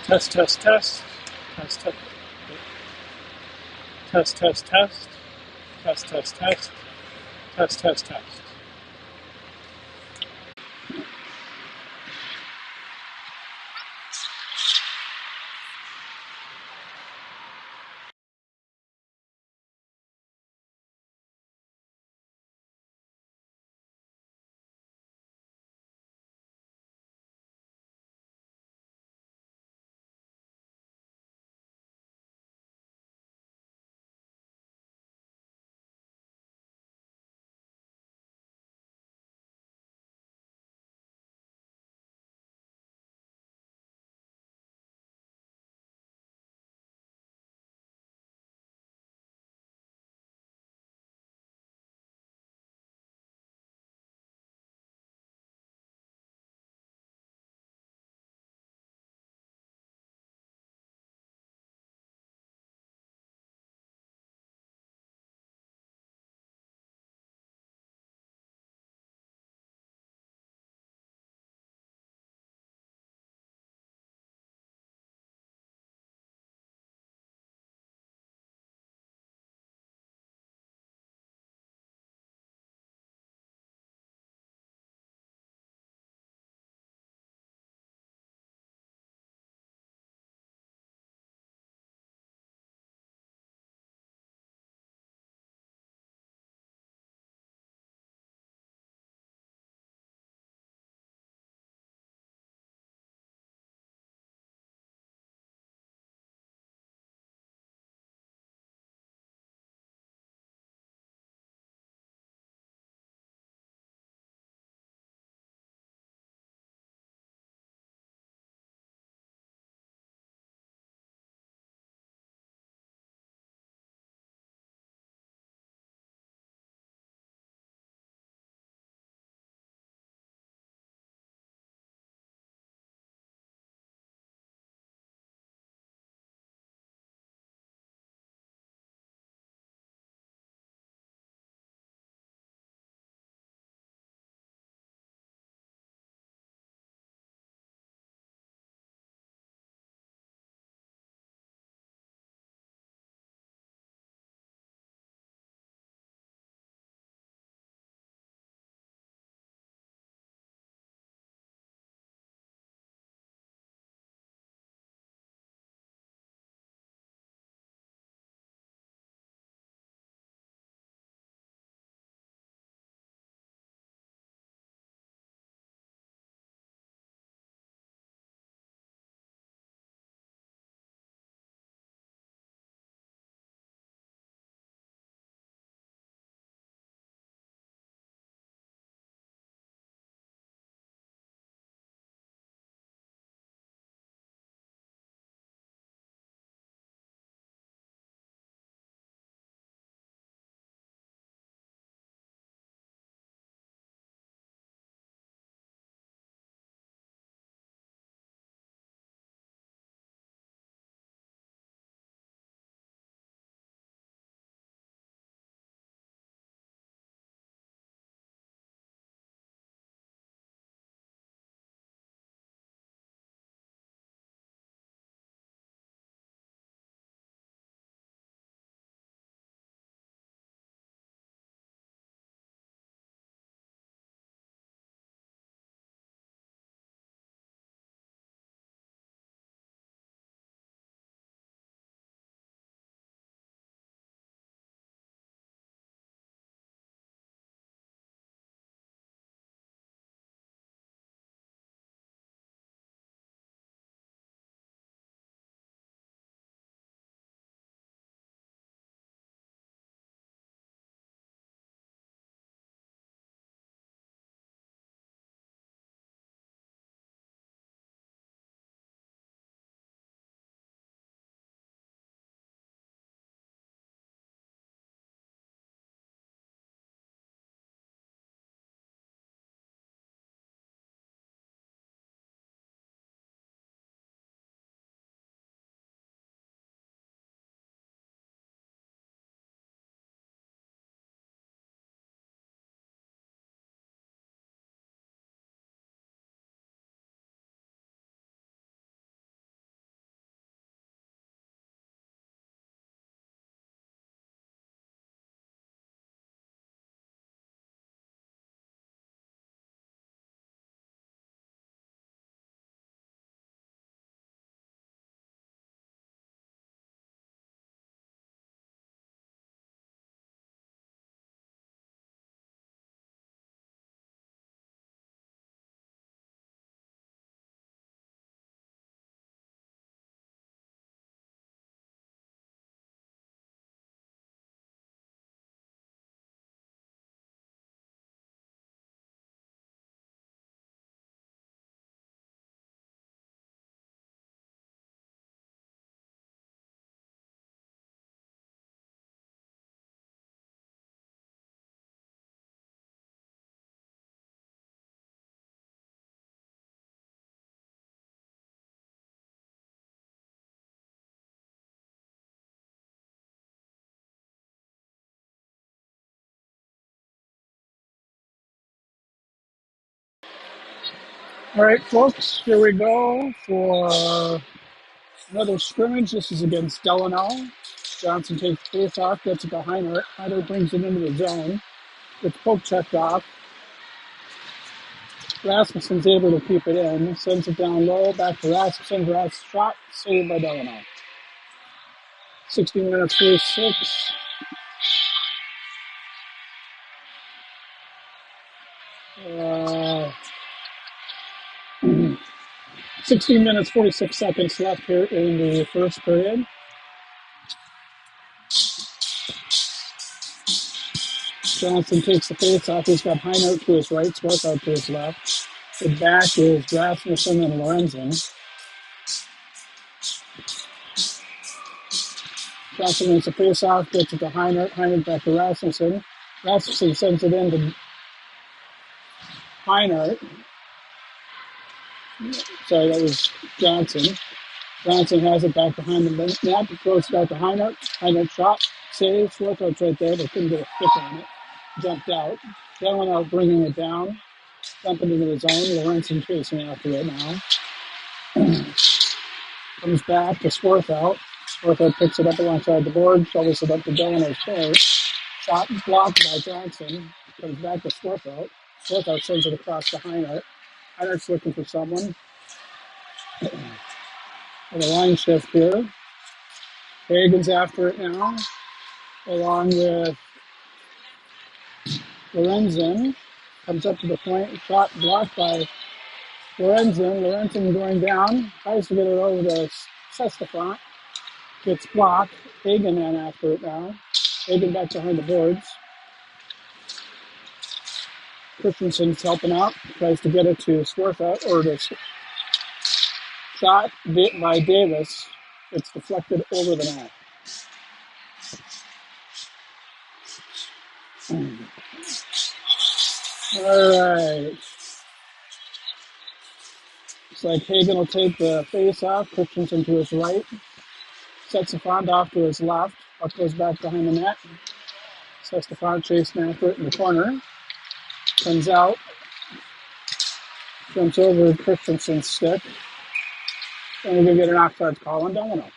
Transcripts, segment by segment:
Test, test, test. Test, test. Test, test, test. Test, test, test. Test, test, test. All right, folks, here we go for another scrimmage. This is against Delano. Johnson takes the face off, gets it behind her. Hyder brings it into the zone. Gets poke checked off. Rasmussen's able to keep it in. Sends it down low. Back to Rasmussen. Rasmussen shot. Saved by Delano. 16 minutes, 46. 16 minutes, 46 seconds left here in the first period. Johnson takes the face off. He's got Heinert to his right, Swarthout to his left. The back is Rasmussen and Lorenzen. Johnson wins the face off, gets it to Heinert. Heinert back to Rasmussen. Rasmussen sends it in to Heinert. Sorry, that was Johnson. Johnson has it back behind the net. Throws it back to Heinert. Heinert shot. Save. Swarthout's right there, but couldn't get a stick on it. Jumped out. Delano bringing it down. Dumping into the zone. Lorenzen chasing after it now. Comes back to Swarthout. Swarthout picks it up alongside the board. Shovels it up to Delano's court. Shot blocked by Johnson. Comes back to Swarthout. Swarthout sends it across to Heinert. Heinert's looking for someone. And a line shift here. Hagen's after it now, along with Lorenzen. Comes up to the point. Shot blocked by Lorenzen. Lorenzen going down. Tries to get it over to Sestefant. Gets blocked. Hagen ran after it now. Hagen back behind the boards. Christensen's helping out. Tries to get it to Swarthout, or to shot by Davis. It's deflected over the net. All right. Looks like Hagen will take the face off. Christensen to his right. Sets the front off to his left. Puck goes back behind the net. Sestefan chasing after it in the corner. Comes out. Jumps over Christensen's stick. And we're going to get an offside call on Delano.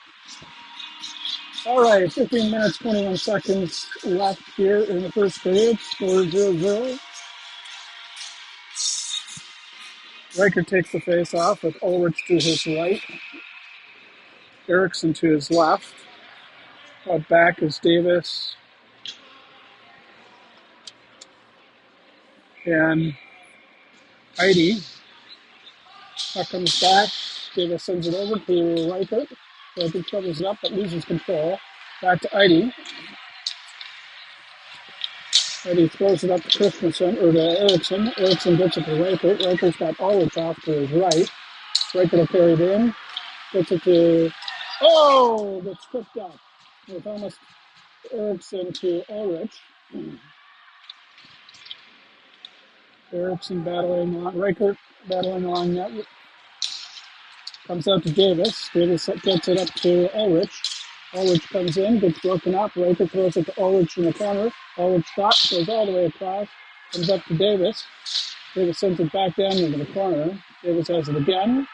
All right, 15 minutes, 21 seconds left here in the first period. Score 0-0. Riker takes the face off with Ulrich to his right. Erickson to his left. Out back is Davis. And Heidi. Puck comes back. Davis sends it over to Riker. Riker troubles it up but loses control. Back to Heidi. Heidi throws it up to Christensen, or to Erickson. Erickson gets it to Riker. Riker's got Ulrich off to his right. Riker will carry it in. Gets it to... Oh! Gets tripped up. With almost Erickson to Ulrich. Erickson battling on... Riker battling along that. Comes out to Davis. Davis gets it up to Ulrich. Ulrich comes in, gets broken up. Riker throws it to Ulrich in the corner. Ulrich shot, goes all the way across. Comes up to Davis. Davis sends it back down into the corner. Davis has it again.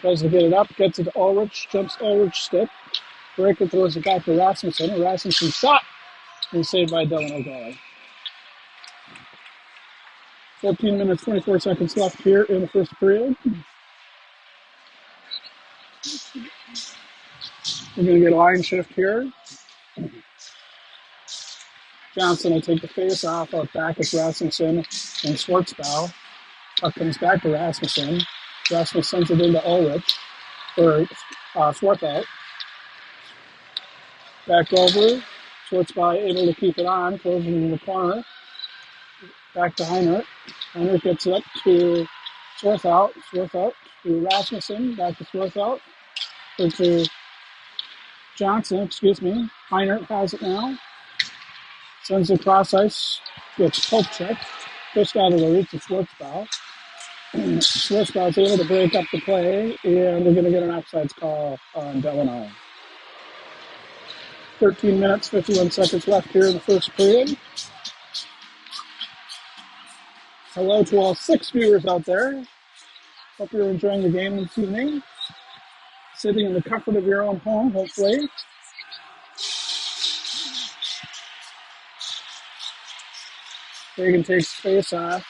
Tries to get it up, gets it to Ulrich. Jumps Ulrich's stick. Riker throws it back to Rasmussen. Rasmussen shot. And saved by Delano goalie. 14 minutes, 24 seconds left here in the first period. We're going to get a line shift here. Johnson will take the face off. Out back is Rasmussen and Schwartzbau. Puck comes back to Rasmussen. Rasmussen sends it into Ulrich, or Swarthout. Back over. Schwartzbau able to keep it on. Throws it in the corner. Back to Heinert. Heinert gets it up to Swarthout. Swarthout to Rasmussen. Back to Swarthout. Or to Johnson, Heinert has it now. Sends it across ice. Gets poke checked. Just out of the reach of Schwartzbau. Schwartzbau's able to break up the play, and we're going to get an offsides call on Delano. 13 minutes, 51 seconds left here in the first period. Hello to all 6 viewers out there. Hope you're enjoying the game this evening. Sitting in the comfort of your own home, hopefully. Reagan takes face off.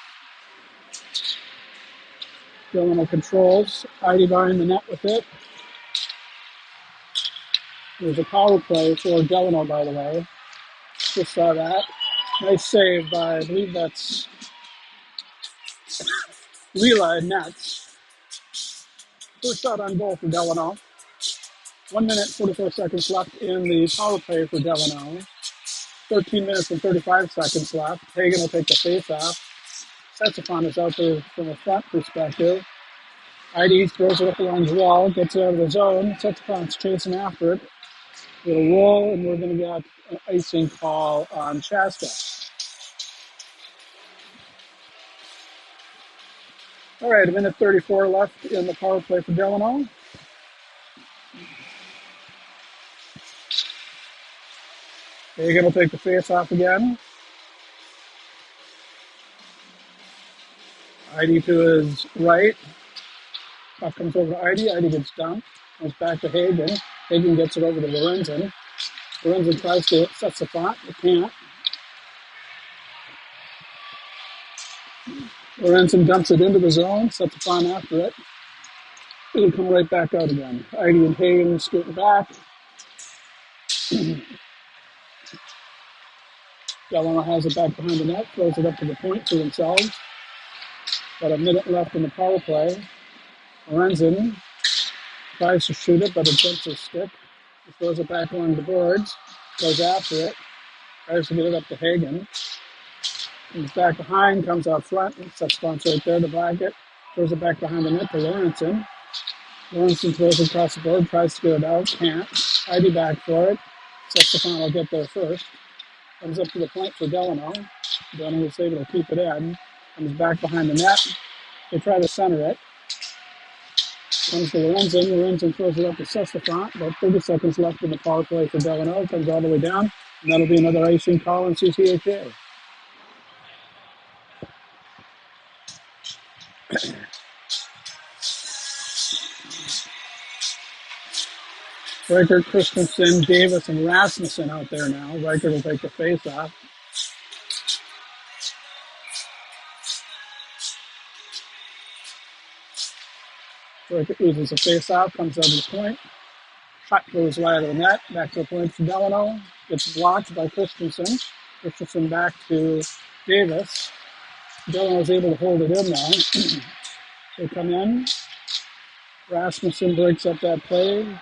Delano controls. Heidi behind the net with it. There's a power play for Delano, by the way. Just saw that. Nice save by, I believe that's Leela Nets. First shot on goal for Delano. 1 minute, 44 seconds left in the power play for Delano. 13 minutes and 35 seconds left. Hagan will take the face off. Setsafon is out there from a front perspective. ID throws it up along the wall, gets it out of the zone. Setsafon's chasing after it. It'll roll, and we're going to get an icing call on Shasta. All right, 1:34 left in the power play for Delano. Hagan will take the face off again. ID to his right. Puck comes over to ID. ID gets dumped. Goes back to Hagan. Hagan gets it over to Lorenzen. Lorenzen tries to set the spot. It can't. Lorenzen dumps it into the zone. Sets the pawn after it. It'll come right back out again. ID and Hagan skating back. Delano has it back behind the net. Throws it up to the point to themselves. About a minute left in the power play. Lorenzen tries to shoot it, but it jumps his stick. He throws it back along the boards, goes after it, tries to get it up to Hagan. Comes back behind, comes out front, sets Spons right there to block it, throws it back behind the net to Lorenzen. Lorenzen throws it across the board, tries to get it out, can't. ID back for it. Setsafon will get there first. Comes up to the point for Delano. Delano is able to keep it in. Comes back behind the net. They try to center it. Comes to Lorenzen. Lorenzen throws it up to Setsafon. About 30 seconds left in the power play for Delano. Comes all the way down. And that'll be another icing call in CCHA. Riker, Christensen, Davis, and Rasmussen out there now. Riker will take the face off. Riker loses a face off, comes out to the point. Shot goes wide of the net. Back to the point for Delano. Gets blocked by Christensen. Christensen back to Davis. Delano is able to hold it in now. They come in. Rasmussen breaks up that play.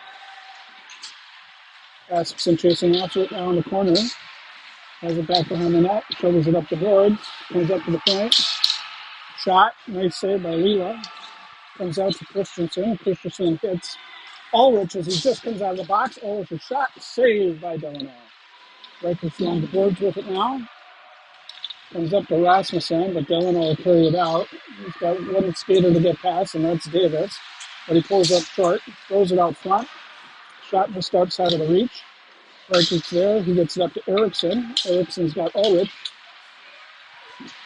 Rasmussen chasing after it now in the corner. Has it back behind the net. Shoulders it up the boards. Comes up to the point. Shot. Nice save by Leela. Comes out to Christensen. Christensen hits Ulrich as he just comes out of the box. Ulrich's shot. Saved by Delano. Riker's along the boards with it now. Comes up to Rasmussen, but Delano will carry it out. He's got one skater to get past, and that's Davis. But he pulls up short. Throws it out front. Shot just outside of the reach. Riker's there. He gets it up to Eriksson. Eriksson's got Ulrich.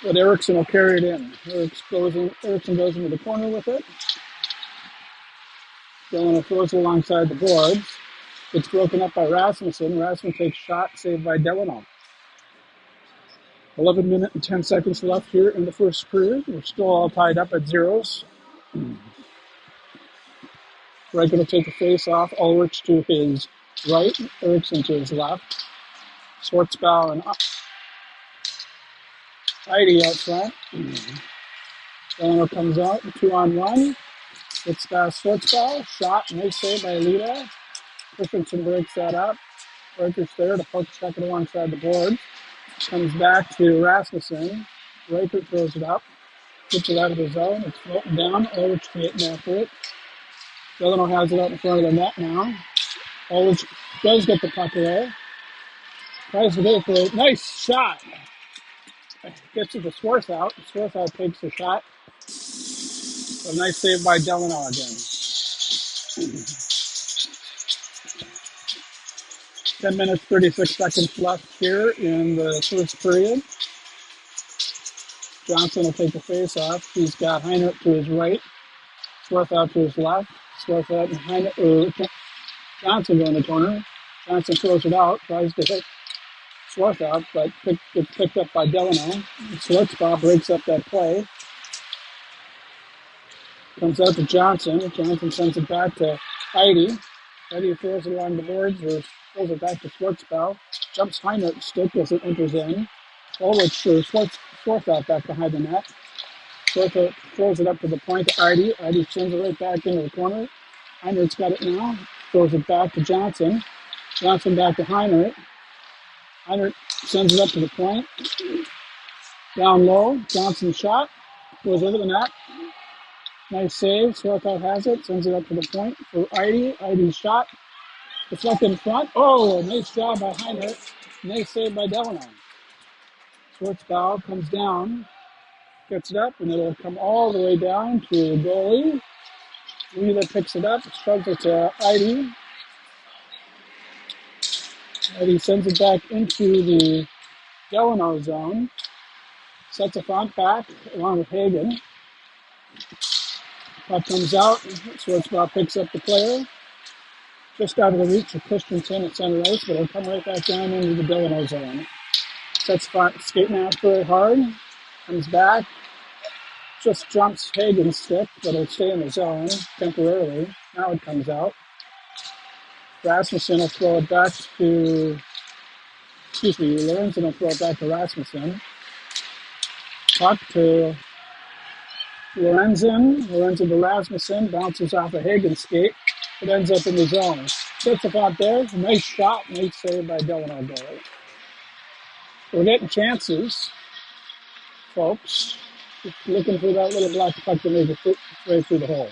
But Eriksson will carry it in. Eriksson goes into the corner with it. Delano throws it alongside the boards. It's broken up by Rasmussen. Rasmussen takes shot, saved by Delano. 11 minutes and 10 seconds left here in the first period. We're still all tied up at zeros. Riker will take the face off. Ulrich to his right. Eriksson to his left. Schwartzbau and Heidi out front. Delano comes out, 2-on-1. Gets past Schwartzbau. Shot, nice save by Alita. Christensen breaks that up. Riker's there to poke second alongside the board. Comes back to Rasmussen. Riker throws it up. Gets it out of the zone. It's floating down. Ulrich getting after it. Delano has it out in front of the net now. Ulrich does get the puck away. Tries to go for a nice shot. Gets it to Swarthout. Swarthout takes the shot. A nice save by Delano again. 10 minutes, 36 seconds left here in the first period. Johnson will take the face off. He's got Heinert to his right. Swarth out to his left. Swarth out behind it. Johnson going the corner. Johnson throws it out, tries to hit Swarth out, but gets picked up by Delano. Swartzbaugh breaks up that play. Comes out to Johnson. Johnson sends it back to Heidi. Heidi throws it along the boards, or throws it back to Swartzbaugh. Jumps Heinert stick as it enters in. Ulrich Swarth out back behind the net. Swarth throws it up to the point to Heidi. Heidi sends it right back into the corner. Heinert's got it now. Throws it back to Johnson. Johnson back to Heinert. Heinert sends it up to the point. Down low. Johnson shot. Goes over the net. Nice save. Swarthout has it. Sends it up to the point for Heidi. Heidi's shot. Deflected in front. Oh, nice job by Heinert. Nice save by Delano. Swartzbaugh comes down. Gets it up, and it'll come all the way down to the goalie. Wheeler picks it up. Shoves it to Heidi. Heidi sends it back into the Delano zone. Sets a front back along with Hagen. Puck comes out. Swartzbaugh picks up the player. Just out of the reach of Christensen at center ice, but it'll come right back down into the Delano zone. Sets front, skating after it hard. Comes back. Just jumps Hagen's stick, but it'll stay in the zone temporarily. Now it comes out. Rasmussen will throw it back to, Lorenzen will throw it back to Rasmussen. Puck to Lorenzen to Rasmussen, bounces off a Hagen's skate. It ends up in the zone. Sets it out there. Nice shot, nice save by Delano goalie. We're getting chances, folks. Just looking for that little black puck to make it right through the hole.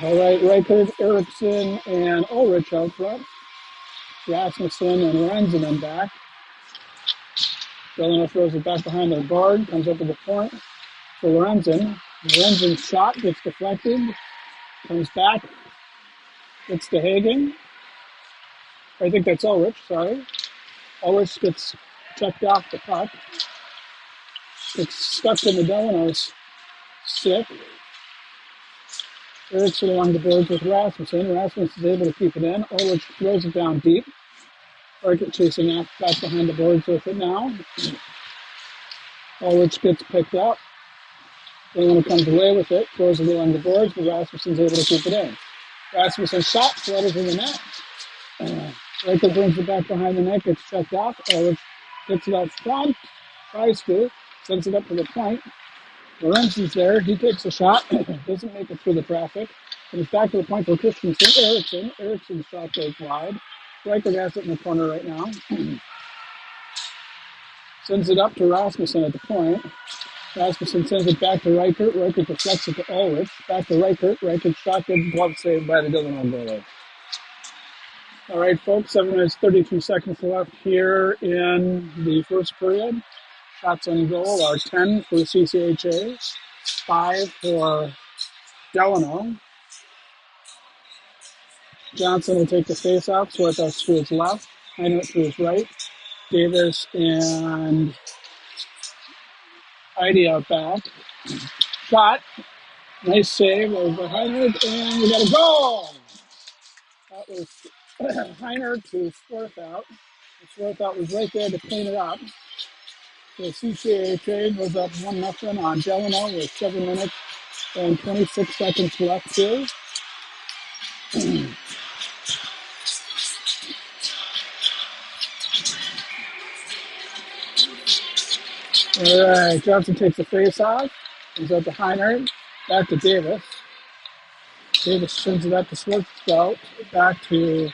All right, Reichert, Eriksson, and Ulrich out front. Rasmussen and Lorenzen in back. Delano throws it back behind their guard, comes up to the point for Lorenzen. Lorenzen's shot gets deflected, comes back, gets to Hagen. I think that's Ulrich, sorry. Ulrich gets checked off the puck. Gets stuck in the Delano's stick. Eriksson along the boards with Rasmussen. Rasmussen is able to keep it in. Ulrich throws it down deep. Reichert chasing back behind the boards with it now. Ulrich gets picked up. Delano comes away with it, throws it along the boards, but Rasmussen's able to keep it in. Rasmussen shot, flutters in the net. Reichert brings it back behind the net, gets checked off. Ulrich gets it out front, tries to, sends it up to the point. Lorenzen's there, he takes a shot, doesn't make it through the traffic. Comes back to the point for Christensen. Eriksson. Eriksson's shot goes wide. Reichert has it in the corner right now. Sends it up to Rasmussen at the point. Rasmussen sends it back to Reichert. Reichert deflects it to Ulrich. Back to Reichert. Reichert's shot gets glove saved by the Delano goalie. All right, folks, 7 minutes, 32 seconds left here in the first period. Shots on goal are 10 for CCHA, 5 for Delano. Johnson will take the face-off, so that's to his left, Heinert to his right. Davis and Heidi out back. Shot. Nice save over Heinert, and we got a goal! That was Heinert to Swarthout. Swarthout was right there to clean it up. So CCHA goes up 1-0 on Delano with 7 minutes and 26 seconds left here. All right, Johnson takes the face off. Comes up to Heinert. Back to Davis. Davis sends it up to Swarthout. Back to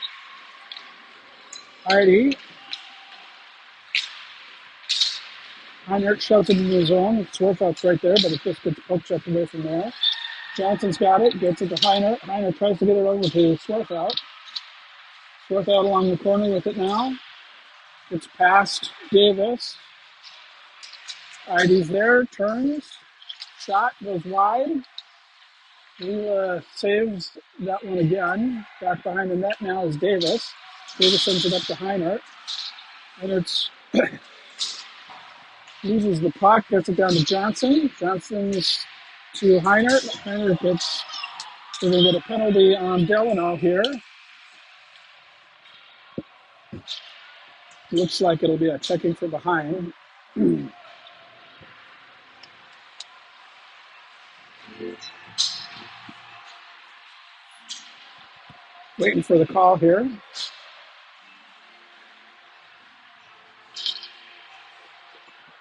Heidi. Heinert shoves it into the zone. Swarthout's right there, but it just gets poke checked away from there. Johnson's got it, gets it to Heinert. Heinert tries to get it over to Swarthout. Swarthout along the corner with it now. It's past Davis. Heidi's there, turns. Shot goes wide. He saves that one again. Back behind the net now is Davis. Davis sends it up to Heinert. Heinert's Loses the puck, gets it down to Johnson. Johnson's to Heinert. Heinert gets, we're going to get a penalty on Delano here. Looks like it'll be a checking from behind. Waiting for the call here.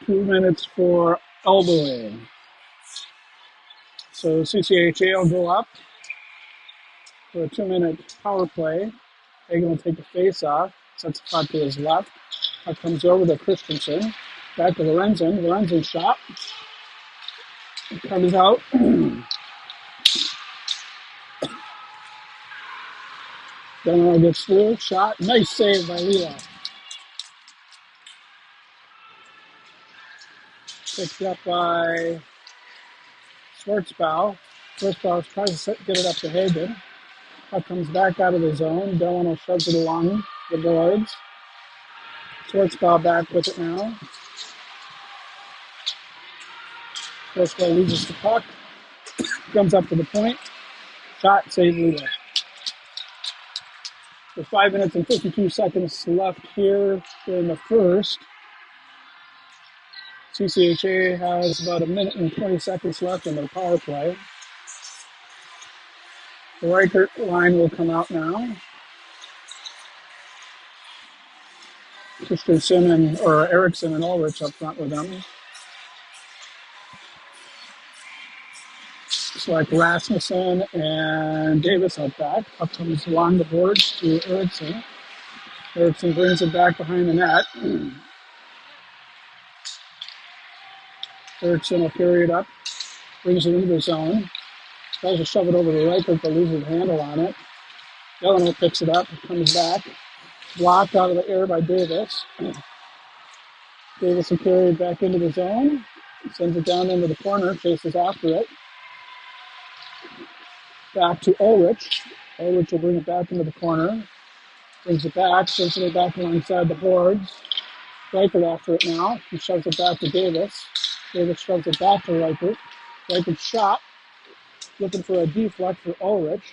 Two minutes for elbowing. So CCHA will go up for a 2-minute power play. Hagen will take the face off, sets the puck to his left. Puck comes over to Christensen. Back to Lorenzen. Lorenzen shot. Comes out. Delano gets through. Shot. Nice save by Lila. Picked up by Schwartzbaugh. Schwartzbaugh tries to get it up to Hagen. Puck comes back out of the zone. Delano shoves it along the boards. Schwartzbaugh back with it now. Schwartzbaugh loses the puck. Comes up to the point. Shot, save, Lila. With 5 minutes and 52 seconds left here in the first, CCHA has about a minute and 20 seconds left in their power play. The Reichert line will come out now. Christensen or Erickson and Ulrich up front with them. It's like Rasmussen and Davis up back. Puck comes along the boards to Erickson. Erickson brings it back behind the net. Erickson will carry it up, brings it into the zone. Tries to shove it over to Reichert, but loses the handle on it. Delano picks it up, comes back. Blocked out of the air by Davis. Davis will carry it back into the zone. Sends it down into the corner, chases after it. Back to Ulrich. Ulrich will bring it back into the corner. Brings it back, sends it back alongside the boards. Reichert after it now. He shoves it back to Davis. Davis shoves it back to Reichert. Reichert shot. Looking for a deflect for Ulrich.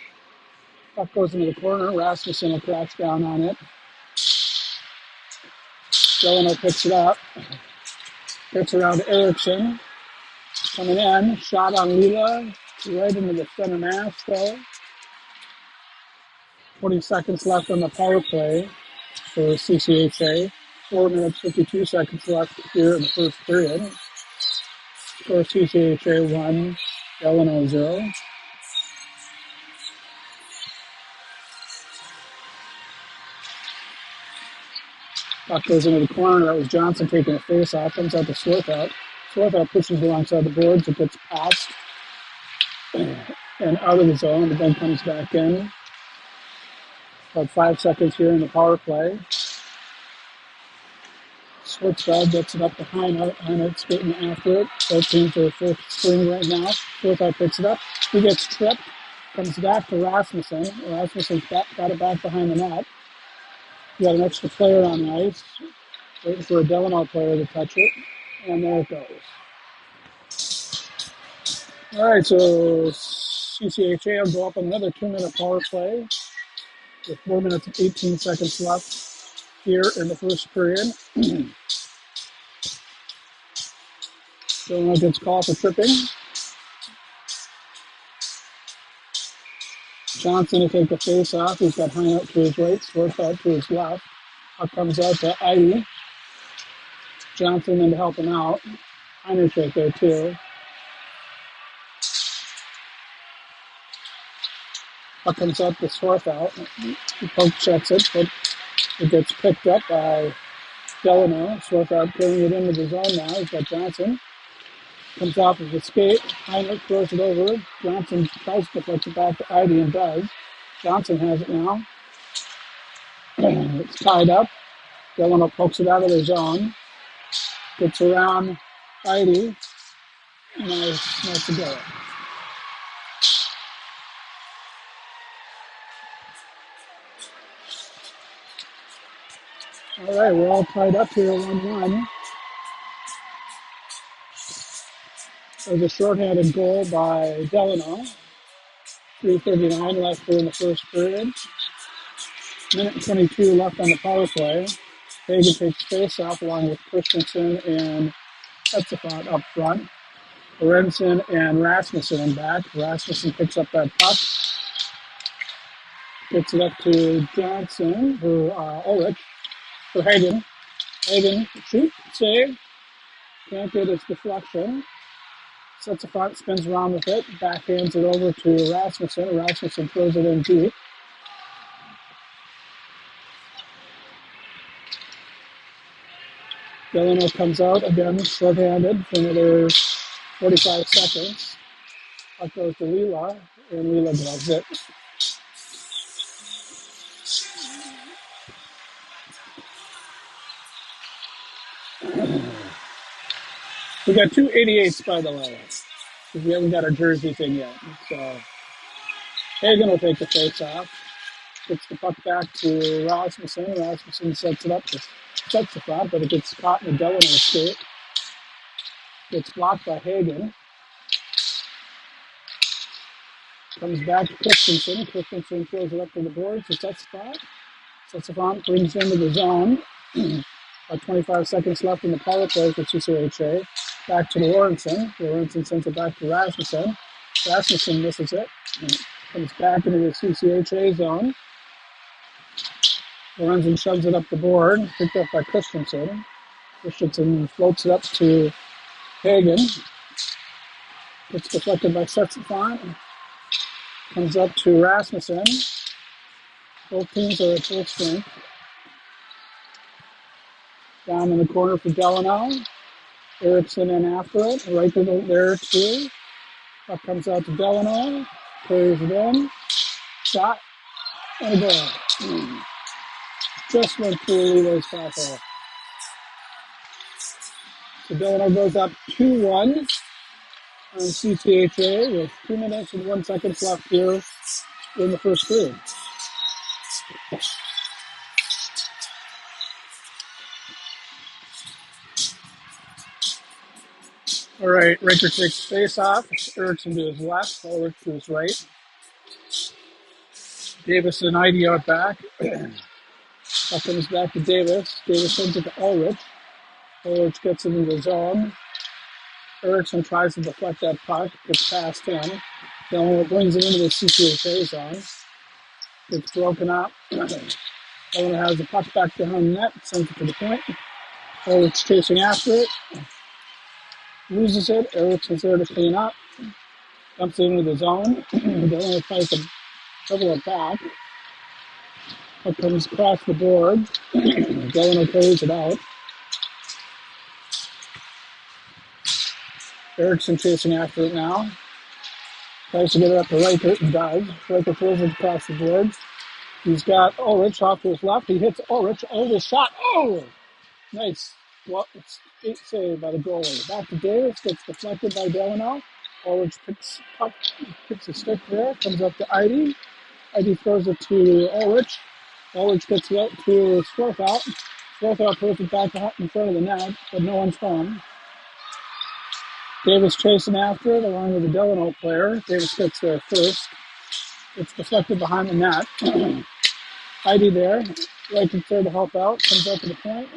Puck goes into the corner. Rasmussen will crash down on it. Delano picks it up. Gets around to Erickson. Coming in. Shot on Lila. Right into the center mass, though. 20 seconds left on the power play for CCHA. 4 minutes, 52 seconds left here in the first period. For CCHA 1, Delano 0. Puck goes into the corner. That was Johnson taking a face off. Comes out to Swarthout. Swarthout pushes alongside the boards. It gets passed and out of the zone, but then comes back in. About 5 seconds here in the power play. Swarthout gets it up to Heinert. Heinert's skating after it. 13 for the first string right now. Swarthout picks it up. He gets tripped. Comes back to Rasmussen. Rasmussen's got it back behind the net. You got an extra player on the ice, waiting for a Delano player to touch it, and there it goes. All right, so CCHA will go up on another 2-minute power play with 4 minutes and 18 seconds left here in the first period. Delano gets called for tripping. Johnson will take the face off. He's got Heinert to his right, Swarthout to his left. Puck comes out to Eide. Johnson then to help him out. Heinert's right there too. Puck comes out to Swarthout. He poke checks it, but it gets picked up by Delano. Swarthout carrying it into the zone now. He's got Johnson. Comes off of the skate. Heinert throws it over. Johnson tries to flex it back to Eide and does. Johnson has it now. It's tied up. Delano pokes it out of the zone. Gets around Eide. Nice to go. All right, we're all tied up here 1-1. There's a shorthanded goal by Delano. 3:39 left in the first period. Minute 22 left on the power play. Hagen takes face off along with Christensen and Setsafont up front. Lorenzen and Rasmussen in back. Rasmussen picks up that puck. Gets it up to Johnson, Ulrich, for Hagen. Hagen, shoot, save. Can't get his deflection. Setsafont spins around with it. Backhands it over to Rasmussen. Rasmussen throws it in deep. Delano comes out again, short-handed for another 45 seconds. Puck goes to Lila, and Lila gloves it. We got two 88s, by the way, because we haven't got our jerseys in yet. So Hagen will take the face off. Gets the puck back to Rasmussen. Rasmussen sets it up to Setsafont, but it gets caught in the Delano skate. Gets blocked by Hagen. Comes back to Christensen. Christensen throws it up to the boards to Setsafont. Setsafont brings into the zone. About 25 seconds left in the power play for CCHA. Back to Lorenzen. Lorenzen sends it back to Rasmussen. Rasmussen misses it. Comes back into the CCHA zone. Lorenzen shoves it up the board. Picked up by Christensen. Christensen floats it up to Hagen. Gets deflected by Setsafont. Comes up to Rasmussen. Both teams are at full strength. Down in the corner for Delano. Erickson in after it. Right there too. Puck comes out to Delano. Carries it in. Shot. And a goal. Just went through Lilo's tackle. So Delano goes up 2-1 on CCHA with 2 minutes and 1 second left here in the first period. All right, Raker takes face off. Erickson to his left, Ulrich to his right. Davis and ID out back. That comes back to Davis. Davis sends it to Ulrich. Ulrich gets into the zone. Erickson tries to deflect that puck. Gets past him. Delano brings it into the CCHA zone. Gets broken up. Delano has the puck back behind the net. Sends it to the point. Ulrich chasing after it. Loses it. Erickson's there to clean up. Dumps it into the zone. Delano tries to double it back. Puck comes across the board. Delano carries it out. Erickson chasing after it now. Tries to get it up to Riker and does. Riker throws it across the boards. He's got Ulrich off to his left. He hits Ulrich. Oh, the shot. Oh! Nice. Well, it's 8 save by the goalie. Back to Davis. Gets deflected by Delano. Ulrich picks a stick there. Comes up to ID. ID throws it to Ulrich. Ulrich gets it up to Swarthout. Swarthout throws it back in front of the net, but no one's home. Davis chasing after it along with the Delano player. Davis gets there first. It's deflected behind the net. ID there. Right there to help out. Comes up to the point.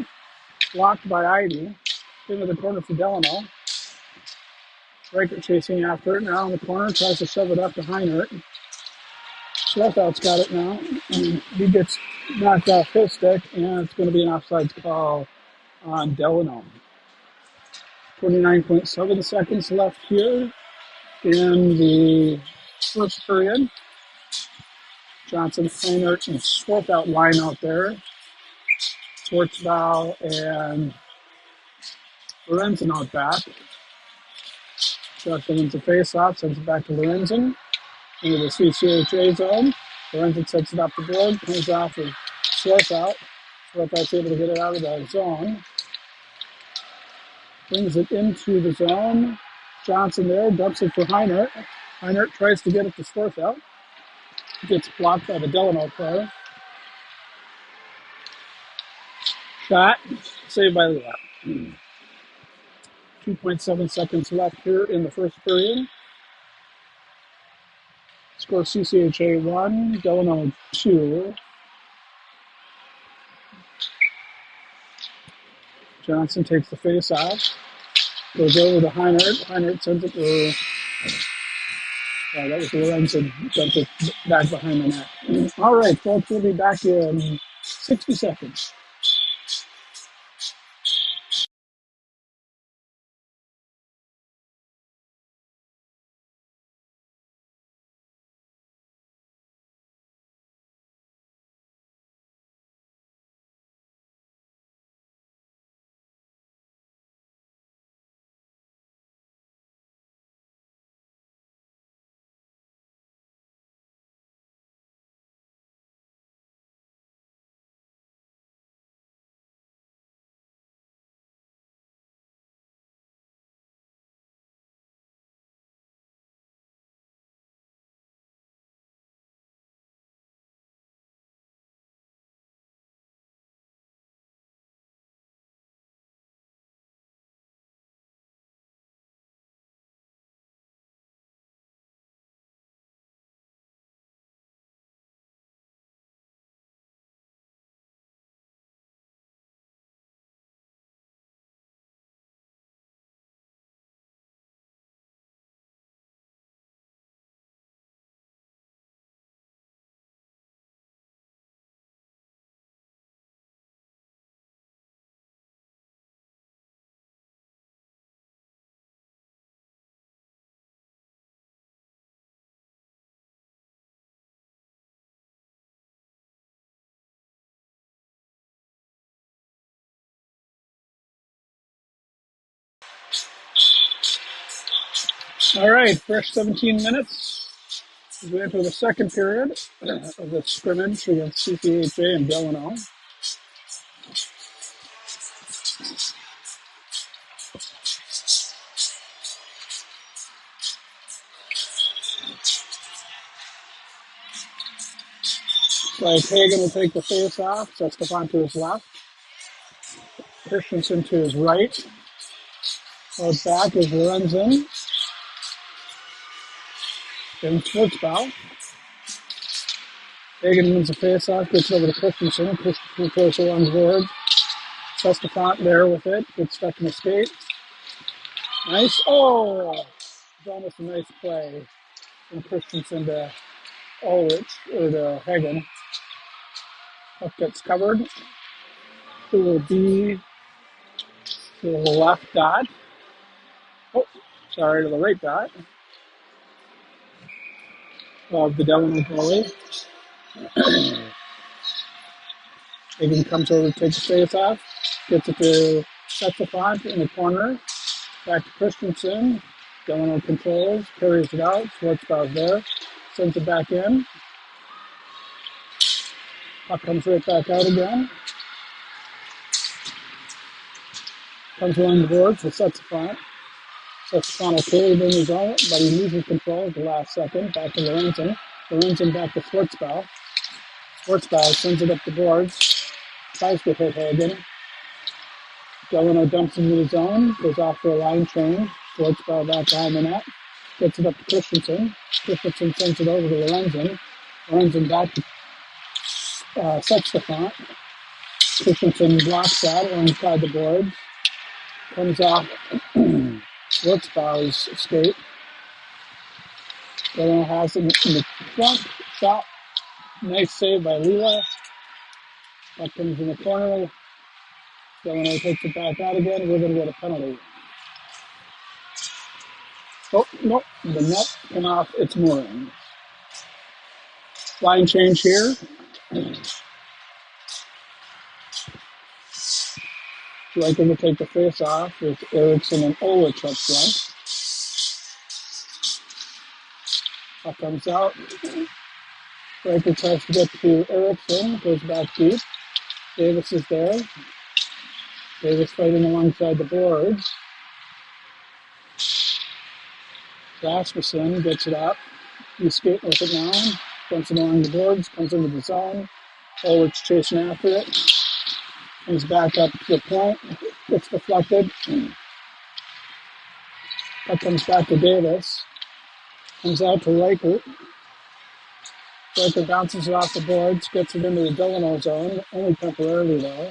Blocked by ID. Into the corner for Delano. Riker chasing after it now in the corner. Tries to shove it up to Heinert. Swarthout's got it now. He gets knocked off his stick, and it's going to be an offsides call on Delano. 29.7 seconds left here in the first period. Johnson, Heinert, and Swarthout line out there. Schwartzbau and Lorenzen out back. Johnson wins the face-off, sends it back to Lorenzen into the CCHA zone. Lorenzen sets it up the board, comes off with Swarthout. Swarthout's able to get it out of the zone. Brings it into the zone. Johnson there, dumps it for Heinert. Heinert tries to get it to Swarthout. Gets blocked by the Delano player. Shot, saved by Lila. 2.7 seconds left here in the first period. Score CCHA 1, Delano 2. Johnson takes the face off. Goes over to Heinert. Heinert sends it to, that was Lorenzen. Dumped it back behind the net. All right, folks, we'll be back in 60 seconds. All right, fresh 17 minutes as we enter the second period of the scrimmage against CCHA and Delano. Like Hagan will take the face off, so Stefan to his left. Christensen to his right. Out back is Lorenzen. Then Schwartzbau. Hagan wins the face off, gets over to Christensen. Christensen throws it on the board. Stefan there with it. Gets stuck in the skate. Nice. Oh! It's almost a nice play from Christensen to Ulrich, or to Hagan. Puck gets covered. It will be to the left dot. Oh, sorry, to the right dot of the Delano goalie. Hagan comes over to take the face off. Gets it to Stefan in the corner. Back to Christensen. Delano controls, carries it out. Schwartzbau's there. Sends it back in. Puck comes right back out again. Comes along the boards with Stefan. Stefan will carry it in his own, but he loses control at the last second. Back to Lorenzen. Lorenzen back to Schwartzbau. Schwartzbau sends it up the boards. Tries to hit Hagan. Delano dumps into the zone. Goes off for a line change. Schwartzbau back behind the net. Gets it up to Christensen. Christensen sends it over to Lorenzen. Lorenzen back to Stefan. Christensen blocks that alongside the boards. Comes off Schwartzbau's skate. Delano has it in the front. Shot. Nice save by Lila. That comes in the corner. Delano takes it back out again. We're going to get a penalty. Oh, nope. The net came off its mooring. Line change here. Riker to take the face off with Eriksson and Ulrich up front. Puck comes out. Riker tries to get to Eriksson, goes back deep. Davis is there. Davis fighting alongside the boards. Rasmussen gets it up. He's skating with it now. Dumps it along the boards, comes into the zone. Ulrich chasing after it. Comes back up to the point. Gets deflected. That comes back to Davis. Comes out to Riker. Riker bounces it off the boards, gets it into the Delano zone, only temporarily though.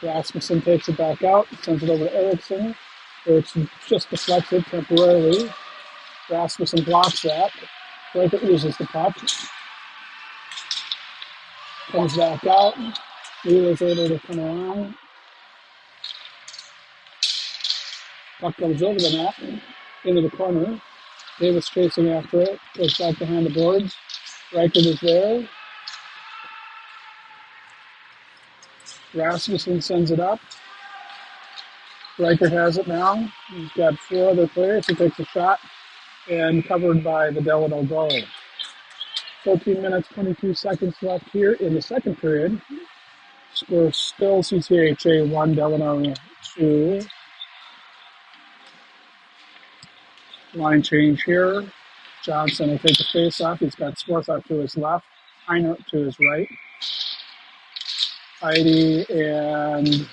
Rasmussen takes it back out, sends it over to Erickson. Erickson just deflects it temporarily. Rasmussen blocks that. Riker loses the puck. Comes back out. Wheeler's able to come around. Puck comes over the net, into the corner. Davis chasing after it, goes back behind the boards. Riker is there. Rasmussen sends it up. Riker has it now. He's got four other players. He takes a shot and covered by the Delano goal. 14 minutes, 22 seconds left here in the second period. Score still CCHA 1, Delano 2. Line change here. Johnson will take the face off. He's got Swarthout to his left, Heinert to his right. Heidi and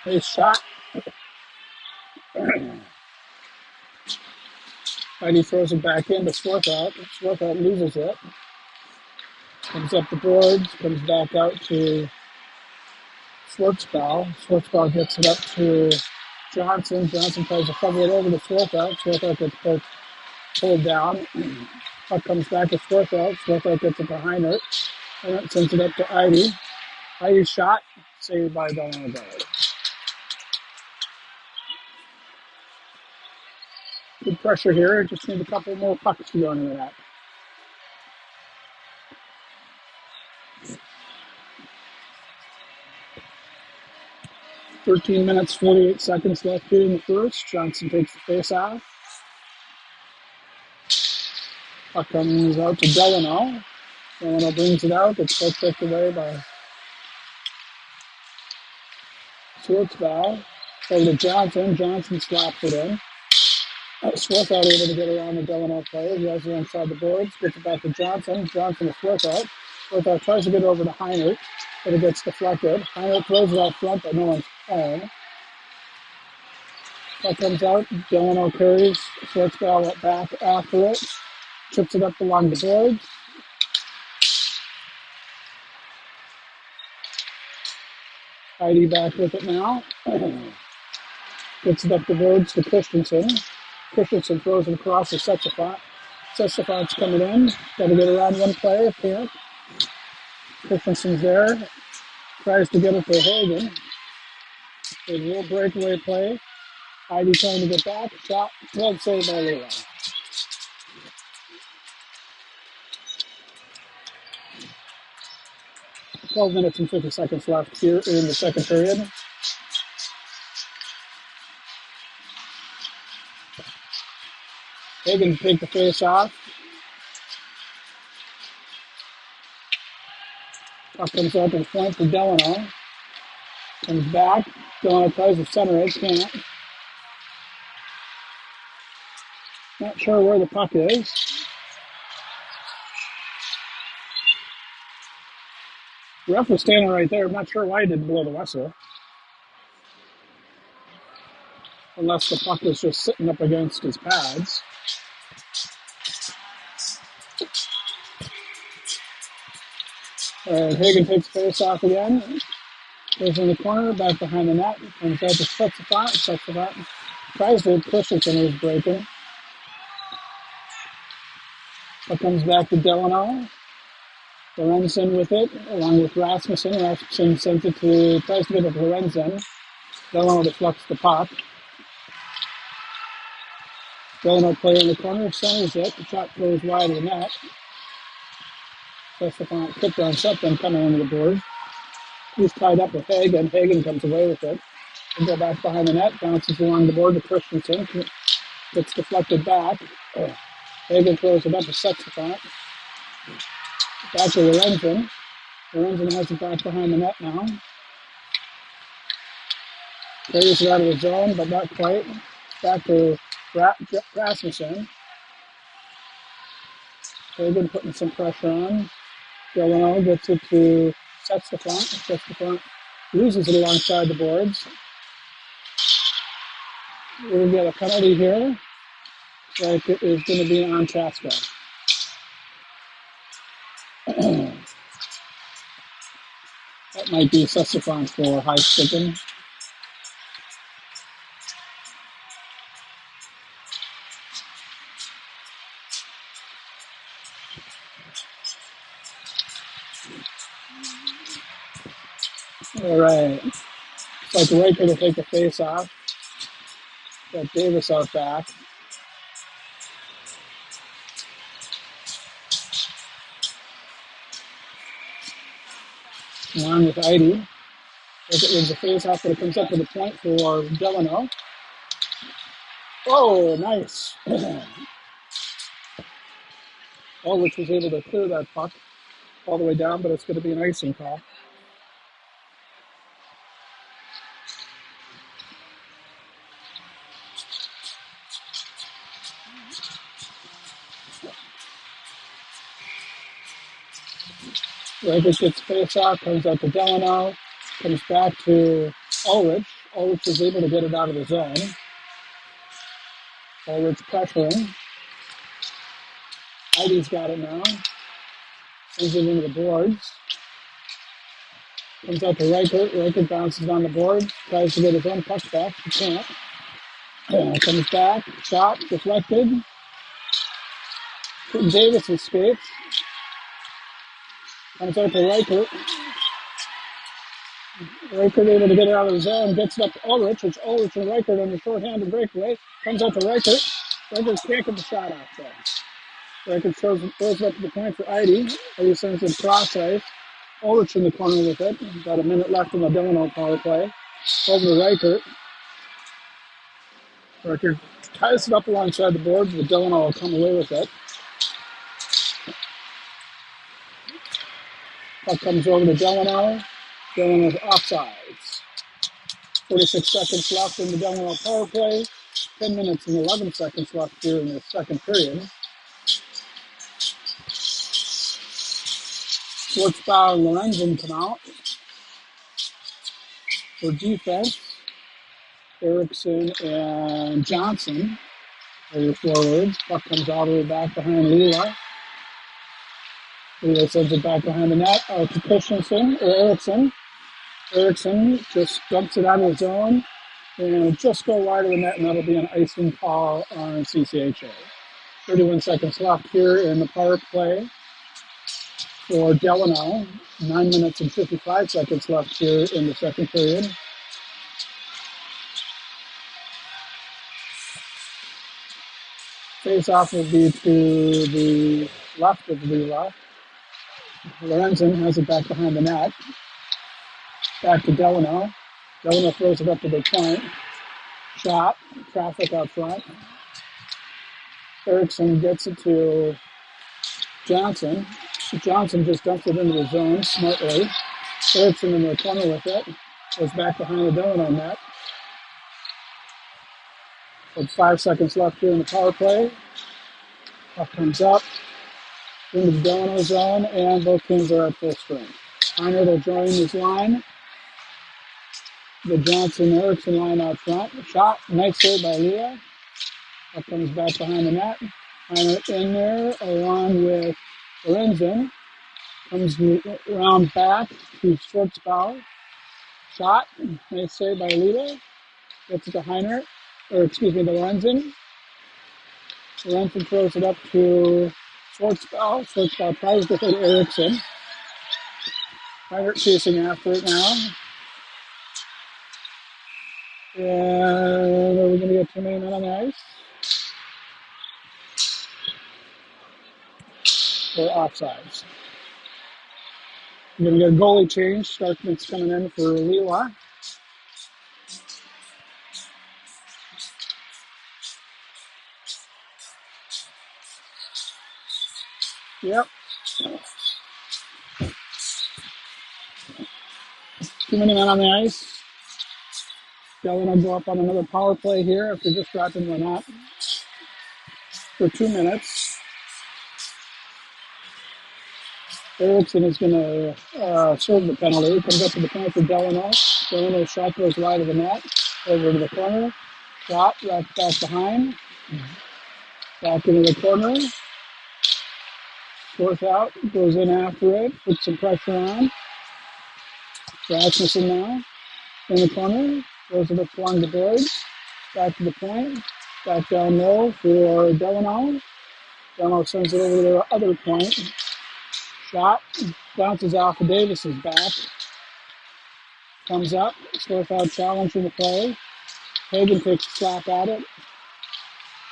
nice shot. Heidi throws it back into Swarthout. Swarthout loses it. Comes up the boards, comes back out to Schwartzbau. Schwartzbau gets it up to Johnson. Johnson tries to cover it over to Swarthout. Swarthout gets pulled down. Puck comes back to Swarthout. Swarthout gets it to Heinert. Heinert sends it up to Heidi. Heidi's shot, saved by Delano. Good pressure here. Just need a couple more pucks to go into that. "13 minutes, 48 seconds left here in the first. Johnson takes the face off. Puck comes out to Delano. Delano brings it out. It's pulled picked away by Schwartzbau. Over to Johnson. Johnson slaps it in. Swarthout able to get around the Delano player. He has it inside the boards. Gets it back to Johnson. Johnson to Swarthout. Swarthout tries to get over to Heinert, but it gets deflected. Heinert throws it out front, but no one's home. That comes out. Delano carries. Schwartzbau back after it. Chips it up along the boards. Heidi back with it now. Gets it up the boards to Christensen. Christensen throws it across to Setsafont. Setsafont coming in. Got to get around one player. Can't. Christensen's there. Tries to get it to Hagen. There's a little breakaway play. Heidi trying to get back. Shot. Glove saved by Lila. "12 minutes and 50 seconds left here in the second period. Hagen take the face off. Puck comes out to the point for Delano. Comes back. Delano tries to center it. Can't. Not sure where the puck is. The ref was standing right there. I'm not sure why he didn't blow the whistle. Unless the puck was just sitting up against his pads. Hagen takes face off again. Goes in the corner, back behind the net. Comes out to Setsafont. Setsafont tries to push it, and he's breaking. It comes back to Delano. Lorenzen with it, along with Rasmussen. Rasmussen sends it to, tries to get it to Lorenzen. Delano deflects the puck. Delano player in the corner, centers it. The shot goes wide of the net. Setsafont kicked on something coming under the board. He's tied up with Hagen. Hagen comes away with it. They go back behind the net, bounces along the board to Christensen. Gets deflected back. Hagen throws it up to Setsafont. Back to Lorenzen. Lorenzen has it back behind the net now. Carries it out of the zone, but not quite. Back to Rasmussen. Hagen putting some pressure on. Delano gets it to sets the front, loses it alongside the boards. We'll get a penalty here. Like it is going to be on Chaska. That might be Sessifon for high sticking. All right. It's like Riker to take the face off. Got Davis out back. Along with Idy. It wins the face off, but it comes up with a point for Delano. Oh, nice. Ulrich was able to clear that puck all the way down, but it's going to be an icing call. Riker gets face off, comes out to Delano, comes back to Ulrich. Ulrich is able to get it out of the zone. Ulrich pressuring. Idy's got it now. Sends it into the boards. Comes out to Riker. Riker bounces on the board. Tries to get his own puck back. He can't. Comes back. Shot. Deflected. Davis escapes. Comes out to Riker. Riker able to get it out of the zone. Gets it up to Ulrich. It's Ulrich and Riker on the short-handed breakaway. Comes out to Riker. Riker can't get the shot off there. Riker throws it up to the point for Idy. Idy sends it cross ice. Ulrich in the corner with it. About a minute left in the Delano power play. Over to Riker. Riker ties it up alongside the boards, but Delano will come away with it. Puck comes over to Delano. Delano's offsides. 46 seconds left in the Delano power play. 10 minutes and 11 seconds left here in the second period. Schwartzbauer and Lorenzen come out. For defense, Erickson and Johnson are your forwards. Puck comes all the way back behind Lila. Lila sends it back behind the net. To Christensen or Erickson. Erickson just dumps it out of the zone and just go wide of the net, and that'll be an icing call on CCHA. 31 seconds left here in the power play for Delano. 9 minutes and 55 seconds left here in the second period. Face-off will be to the left of Lila. Lorenzen has it back behind the net. Back to Delano. Delano throws it up to the point. Shot. Traffic out front. Erickson gets it to Johnson. Johnson just dumps it into the zone smartly. Erickson in the corner with it. Goes back behind the Delano net. With 5 seconds left here in the power play. Puck comes up into the Delano zone, and both teams are at full strength. Heiner will join his line. The Johnson-Erickson line out front. Shot. Nice save by Leah. Puck comes back behind the net. Heiner in there along with Lorenzen. Comes around back to Schwartzbauer. Shot. Nice save by Lita. Gets it to Heiner. Or excuse me, to Lorenzen. Lorenzen throws it up to Schwartzbauer. Schwartzbauer tries to hit Erickson. Heiner chasing after it now. And are we going to get too many men on the ice? Or offsides? We're going to get a goalie change. Starkman's coming in for Leela. Yep. Too many men on the ice. Delano will go up on another power play here after just dropping one out for 2 minutes. Erickson is going to serve the penalty. Comes up to the point for Delano. Delano's shot goes wide of the net. Over to the corner. Shot, right back behind. Back into the corner. Fourth out. Goes in after it. Puts some pressure on. Rasmussen now. In the corner. Goes a bit along the boards. Back to the point. Back down low for Delano. Delano sends it over to the other point. Shot. Bounces off of Davis's back. Comes up. Fourth out challenge from the play. Hagan takes a slap at it.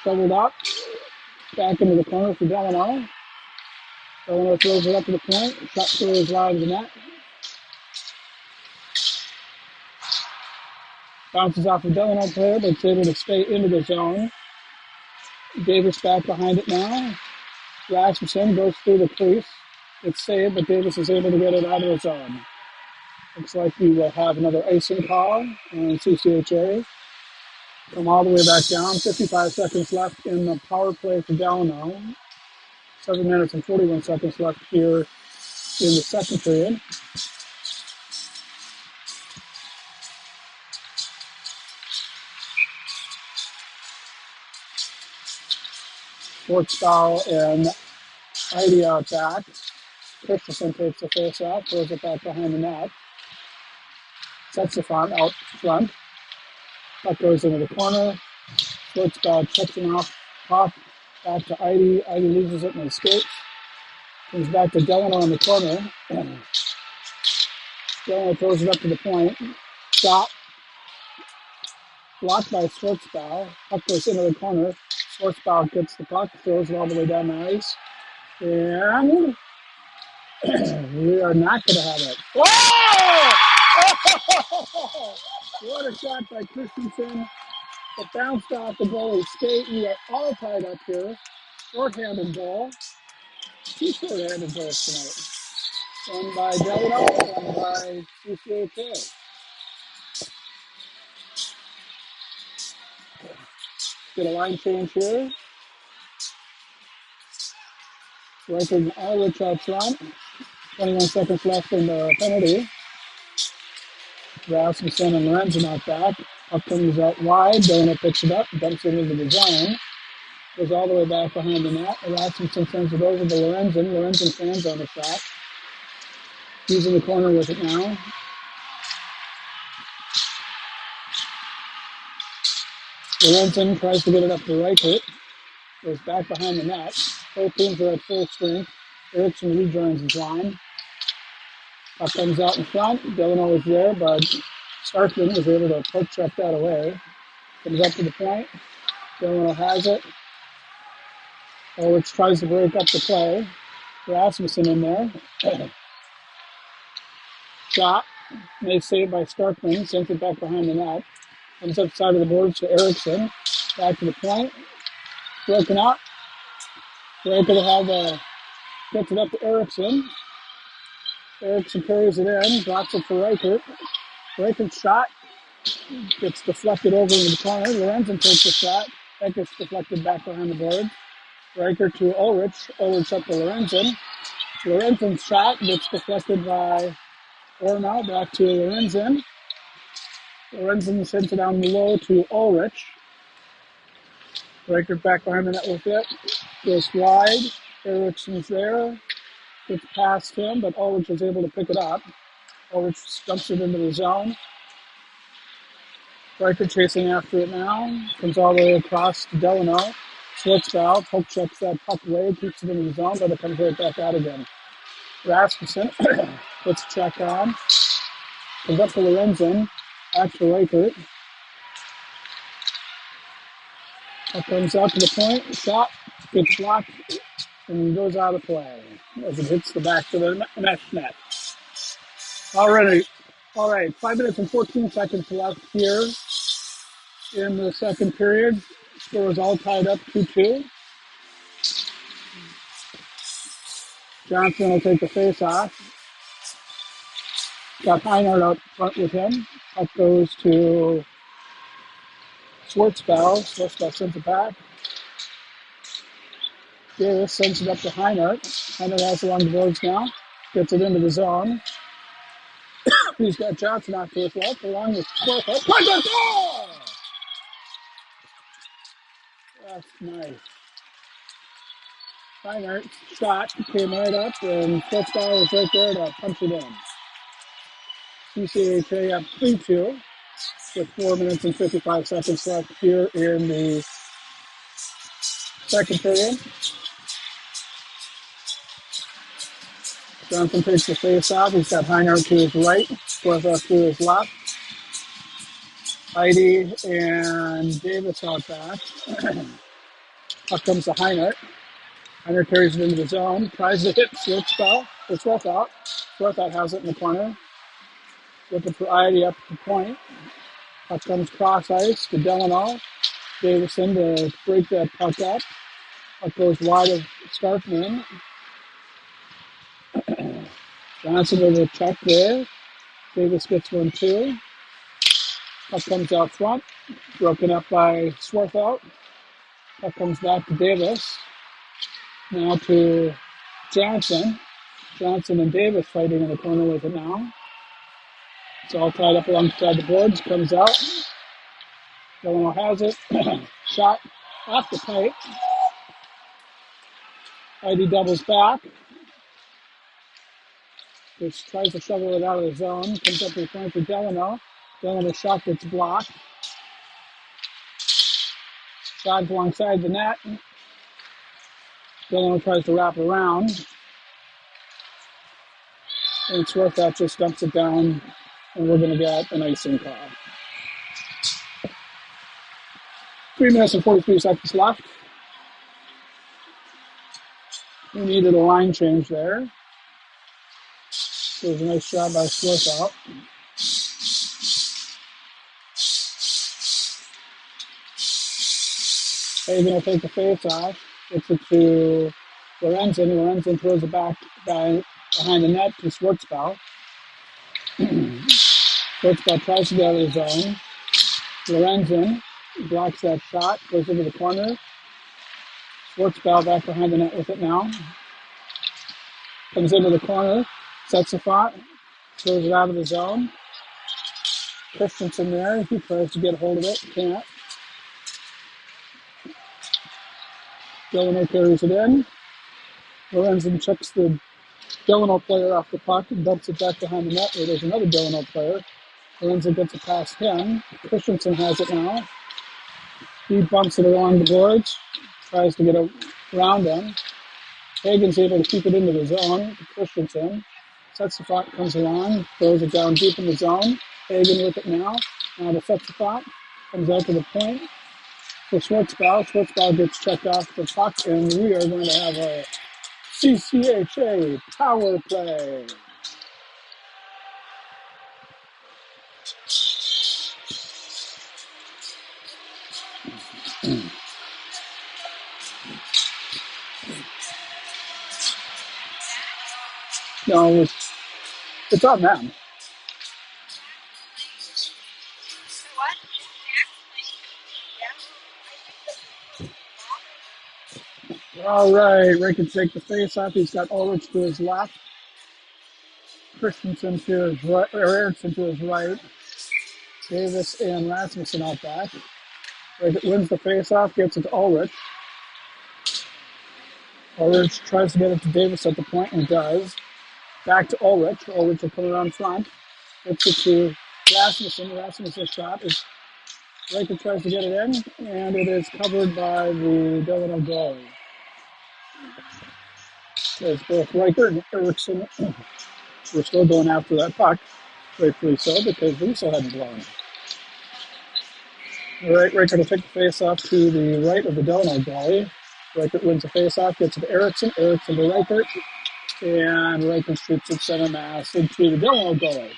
Shoveled up. Back into the corner for Delano. Delano throws it up to the point. Shot goes wide of the net. Bounces off of Delano player, but it's able to stay into the zone. Davis back behind it now. Rasmussen goes through the crease. It's saved, but Davis is able to get it out of the zone. Looks like we will have another icing call on CCHA. Come all the way back down. 55 seconds left in the power play for Delano. 7 minutes and 41 seconds left here in the second period. Schwartzbau and Heidi out back. Christensen takes the face off, throws it back behind the net. Sets the front out front. Puck goes into the corner. Schwartzbau checks him off top. Back to Heidi. Heidi loses it and escapes. Comes back to Delano in the corner. Delano throws it up to the point. Stop. Blocked by Schwartzbau. Puck goes into the corner. Schwartzbau gets the puck, throws it all the way down the ice. And we are not going to have it. Whoa! What a shot by Christensen. It bounced off the goalie's skate. We are all tied up here. Short-handed goal. 2 short-handed goals tonight. One by Delano, one by CCHA. Get a line change here. Working Ulrich out front. 21 seconds left in the penalty. Rasmussen and Lorenzen out back. Puck comes out wide. Delano picks it up, dumps it into the zone. Goes all the way back behind the net. Rasmussen sends it over to Lorenzen. Lorenzen fans on the shot. He's in the corner with it now. Lorenzen tries to get it up to Reichert. Goes back behind the net. Both teams are at full strength. Erickson rejoins his line. Puck comes out in front. Delano is there, but Starkman was able to poke check that away. Comes up to the point. Delano has it. Ulrich tries to break up the play. Rasmussen in there. Shot. Nice save by Starkman. Sends it back behind the net. Comes up side of the boards to Erickson. Back to the point. Broken up. Reichert gets it up to Erickson. Erickson carries it in, drops it for Reichert. Reichert's shot gets deflected over into the corner. Lorenzen takes the shot. That gets deflected back behind the board. Reichert to Ulrich. Ulrich up to Lorenzen. Lorenzen's shot gets deflected by Ormau. Back to Lorenzen. Lorenzen sends it down below to Ulrich. Reichert back behind the net with it. Goes wide. Erickson's there. Gets past him, but Ulrich is able to pick it up. Ulrich dumps it into the zone. Reichert chasing after it now. Comes all the way across to Delano. Schwartzbau poke checks that puck away, keeps it in the zone, but it comes right back out again. Rasmussen puts a check on. Comes up to Lorenzen. Back to Reichert. Puck comes out to the point. Shot. Gets blocked. And goes out of play as it hits the back of the net. All right. 5 minutes and 14 seconds left here in the second period. Score is all tied up 2-2. Johnson will take the face off. Got Heinhardt out front with him. Puck goes to Schwartzbau. Schwartzbau sends it back. Davis sends it up to Heinhardt. Heinhardt has it along the boards now. gets it into the zone. He's got Johnson off to his left, along with Swarthout. Oh! That's nice. Heinert shot came right up, and Flitzball was right there to punch it in. CCHA up 3-2 with 4 minutes and 55 seconds left here in the second period. Johnson takes the face off. He's got Heinert to his right, Swarthout to his left. Heidi and Davis out back. Up comes the Heinert. Heinert carries it into the zone, tries to hit Swarthout. Swarthout has it in the corner. Looking for Heidi up the point. Up comes cross ice to Delano. Davison to break that puck up. Puck goes wide of Starkman. Johnson with a check there. Davis gets 1-2. Puck comes out front. Broken up by Swarthout. Puck comes back to Davis. Now to Johnson. Johnson and Davis fighting in the corner with it now. It's all tied up alongside the boards. Comes out. Delano has it. Shot off the pipe. Heidi doubles back. Just tries to shovel it out of the zone. Comes up to the point for Delano. Delano's shot gets blocked. Shot alongside the net. Delano tries to wrap around. And Swarthout just dumps it down. And we're going to get an icing call. 3 minutes and 43 seconds left. We needed a line change there. So it was a nice job by Swarthout. Hagen will take the face off. Gets it to Lorenzen. Lorenzen throws it back behind the net to Schwartzbau. Schwartzbau tries to get out of the zone. Lorenzen blocks that shot, goes into the corner. Schwartzbau back behind the net with it now. Comes into the corner, sets the shot, throws it out of the zone. Christensen there, he tries to get a hold of it, can't. Delano carries it in. Lorenzen checks the Delano player off the puck and dumps it back behind the net where there's another Delano player. Lorenzen gets it past him. Christensen has it now. He bumps it along the boards, tries to get around him. Hagen's able to keep it into the zone. Christensen sets the shot, comes along, throws it down deep in the zone. Hagen with it now. Now to set the shot, comes out to the point for Schwartzbau. Schwartzbau gets checked off the puck, and we are going to have a CCHA power play. No, it's on them. All right, Ray can take the face off. He's got Ulrich to his left, Christensen to his right, or Erickson to his right, Davis and Rasmussen out back. Ray wins the face off, gets it to Ulrich. Ulrich tries to get it to Davis at the point and does. Back to Ulrich. Ulrich will put it on front. Gets it to Rasmussen. Rasmussen's shot is Riker tries to get it in, and it is covered by the Delano goalie. There's both Riker and Erickson. We're still going after that puck, rightfully so, because the whistle hadn't blown. All right, Riker will take the face-off to the right of the Delano goalie. Riker wins the face-off, gets it to Erickson. Erickson to Riker, and Riker shoots it center mass into the Delano goalie.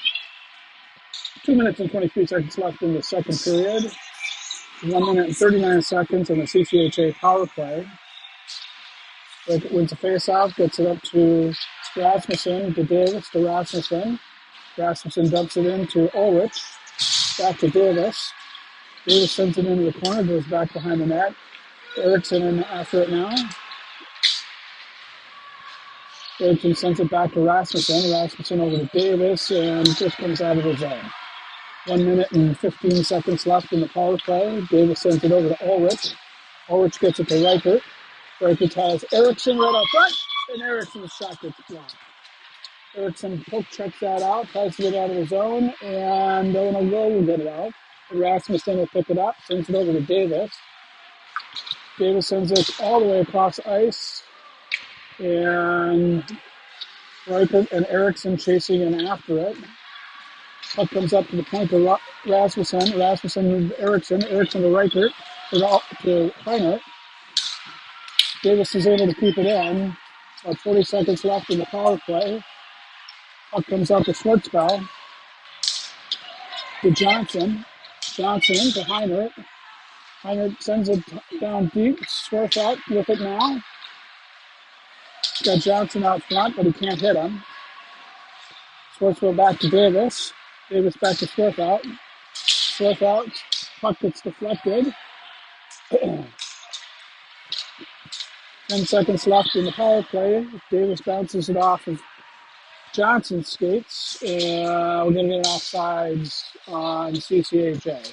2 minutes and 23 seconds left in the second period. 1 minute and 39 seconds in the CCHA power play. Riker wins the face-off, gets it up to Rasmussen, to Davis, to Rasmussen. Rasmussen dumps it into Ulrich, back to Davis. Davis sends it into the corner, goes back behind the net. Erickson in after it now. Erickson sends it back to Rasmussen. Rasmussen over to Davis, and just comes out of the zone. 1 minute and 15 seconds left in the power play. Davis sends it over to Ulrich. Ulrich gets it to Reichert. Reichert has Erickson right out front, and Erickson's shot gets blocked. Erickson poke checks that out, tries to get out of the zone, and Delano will get it out. Rasmussen will pick it up, sends it over to Davis. Davis sends it all the way across ice, and Reichert and Erickson chasing in after it. Puck comes up to the point to Rasmussen. Rasmussen to Erickson. Erickson to Reichert. To Heinert. Davis is able to keep it in. About 40 seconds left in the power play. Puck comes up to Schwartzbell. To Johnson. Johnson to Heinert. Heinert sends it down deep. Swarth out with it now. He's got Johnson out front, but he can't hit him. Schwartzbell back to Davis. Davis back to Swarth out. Swarth out. Puck gets deflected. 10 seconds left in the power play. Davis bounces it off of Johnson's skates, and we're going to get an offsides on CCHA.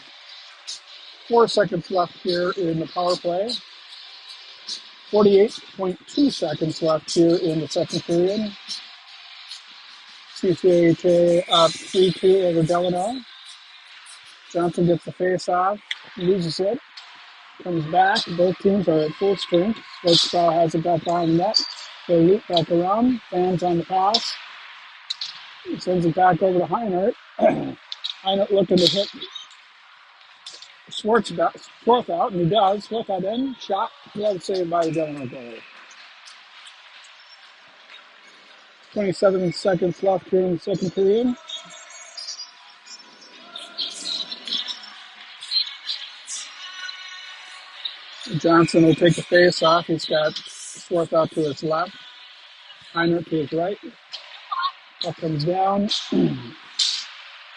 4 seconds left here in the power play. 48.2 seconds left here in the second period. CCHA up 3-2 over Delano. Johnson gets the face-off, loses it, comes back. Both teams are at full strength. Schwartzbell has it back behind the net. They loop back around. Fans on the pass. He sends it back over to Heinert. Heinert looking to hit Swarth out, and he does. Swarth out in. Shot. Glove saved by the Delano goalie. 27 seconds left here in the second period. Johnson will take the face off. He's got Swarth out to his left. Heinert to his right. Puck comes down.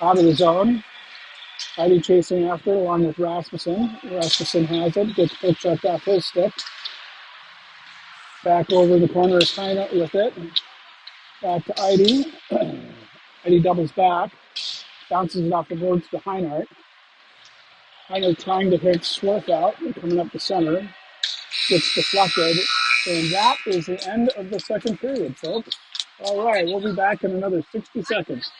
Out of the zone. Heidi chasing after it along with Rasmussen. Rasmussen has it. Gets puck checked off his stick. Back over the corner is Heinert with it. Back to Heidi. Heidi doubles back. Bounces it off the boards to Heinert. Heinert trying to hit Swarth out, coming up the center, gets deflected, and that is the end of the second period, folks. All right, we'll be back in another 60 seconds.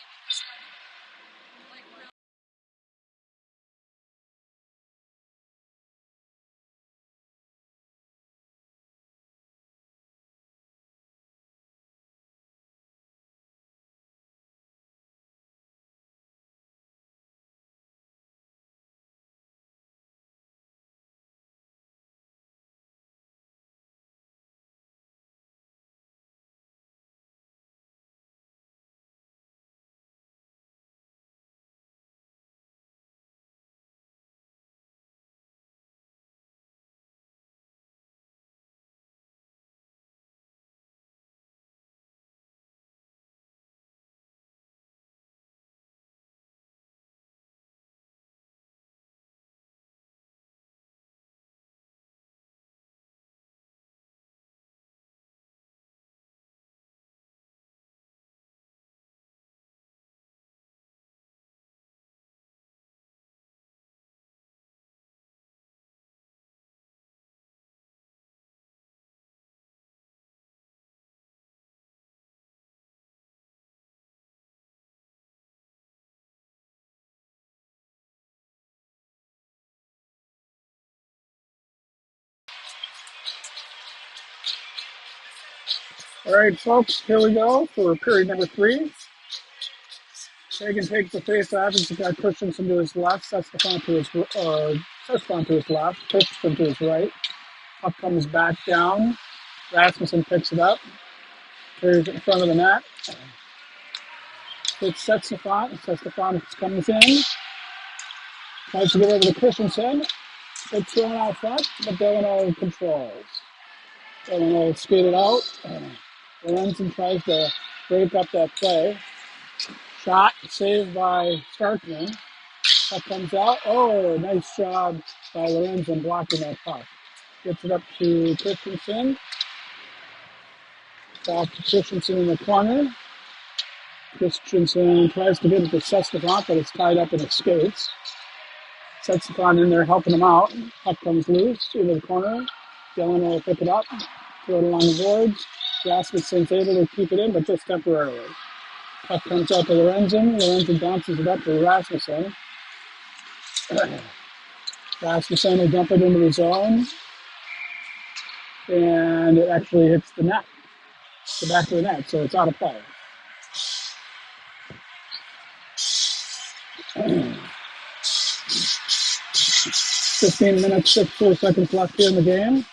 All right, folks, here we go for period number 3. Hagen takes the face off. He's got Christensen to his left, Sestefan to his left, Christensen to his right. Puck comes back down. Rasmussen picks it up, carries it in front of the net. It's Sestefan. Sestefan comes in, tries to get over to Christensen. It's thrown out front, but Delano controls. Delano skated out. Lorenzen tries to break up that play. Shot saved by Starkman. Puck comes out. Oh, nice job by Lorenzen blocking that puck. Gets it up to Christensen. Back to Christensen in the corner. Christensen tries to get it to Sestefan, but it's tied up and it skates. Sestefan in there helping him out. Puck comes loose into the corner. Delano will pick it up, throw it along the boards. Rasmussen's able to keep it in, but just temporarily. Puck comes out to Lorenzen. Lorenzen bounces it up to Rasmussen. Rasmussen will dump it into the zone. And it actually hits the net, the back of the net, so it's out of play. 15 minutes, 4 seconds left here in the game.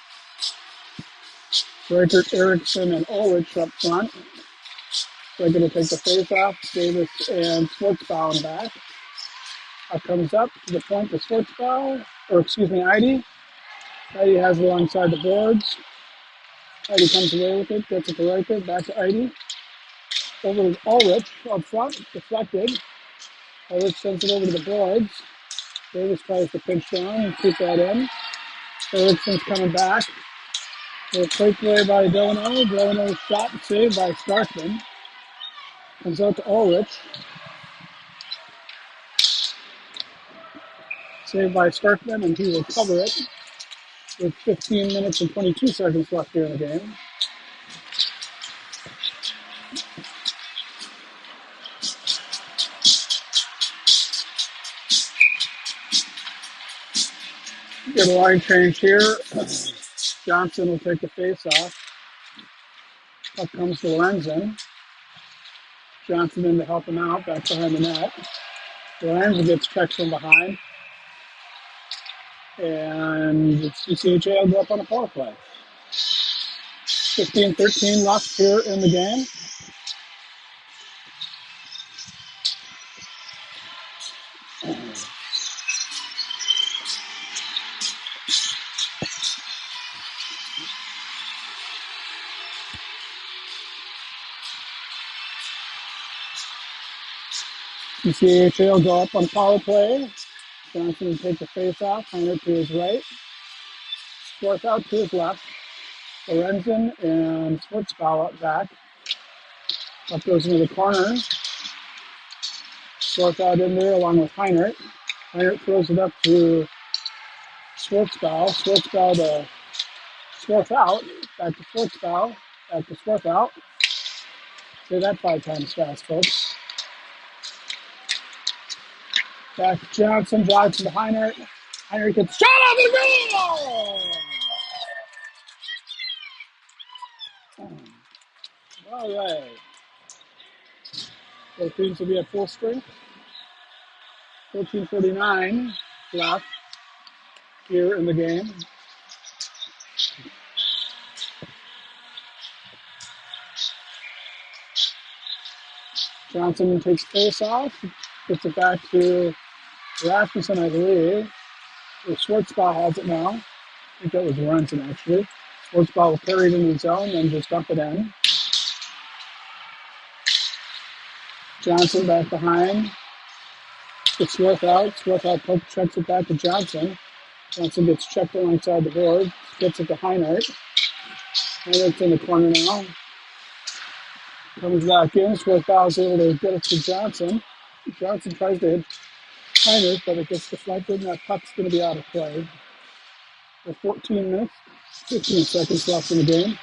Reichert, Erickson, and Ulrich up front. They're going to take the face-off. Davis and Schwartzbaum back. Puck comes up to the point to Schwartzbaum, Eide. Eide has it alongside the boards. Eide comes away with it, gets it to Reichert, back to Eide. Over to Ulrich up front, deflected. Ulrich sends it over to the boards. Davis tries to pinch down and keep that in. Erickson's coming back. A quick play by Delano. Delano's shot saved by Starkman. Comes out to Ulrich. Saved by Starkman, and he will cover it with 15 minutes and 22 seconds left here in the game. Get a line change here. Johnson will take the face off. Up comes to Lorenzen. Johnson in to help him out, back behind the net. Lorenzen gets checked from behind. And CCHA will go up on a power play. 15-13 left here in the game. CCHA will go up on power play. Johnson will take the face off. Heiner to his right. Fourth out to his left. Lorenzen and Schwartzbaum up back. Up goes into the corner. Fourth out in there along with Heiner. Heiner throws it up to Schwartzbaum. Schwartzbaum to Schwartz out. Back to Schwartzbaum. Back to Schwartz out. Say that 5 times fast, folks. Back to Johnson. Johnson to Heiner. Heiner gets shot out of the goal! All right. Both teams will be at full strength. 14:49 left here in the game. Johnson takes face off, gets it back to Rasmussen, I believe. Schwartzbaum has it now. I think that was Lorenzen, actually. Schwartzbaum will carry it into the zone and just dump it in. Johnson back behind. Gets Swarth out. Swarth out, checks it back to Johnson. Johnson gets checked alongside the board. Gets it to Heiner. Heiner's in the corner now. Comes back in. Schwartzbaum is able to get it to Johnson. Johnson tries to hit Heiner, but it gets deflected, and that puck's going to be out of play. With 14 minutes, 15 seconds left in the game.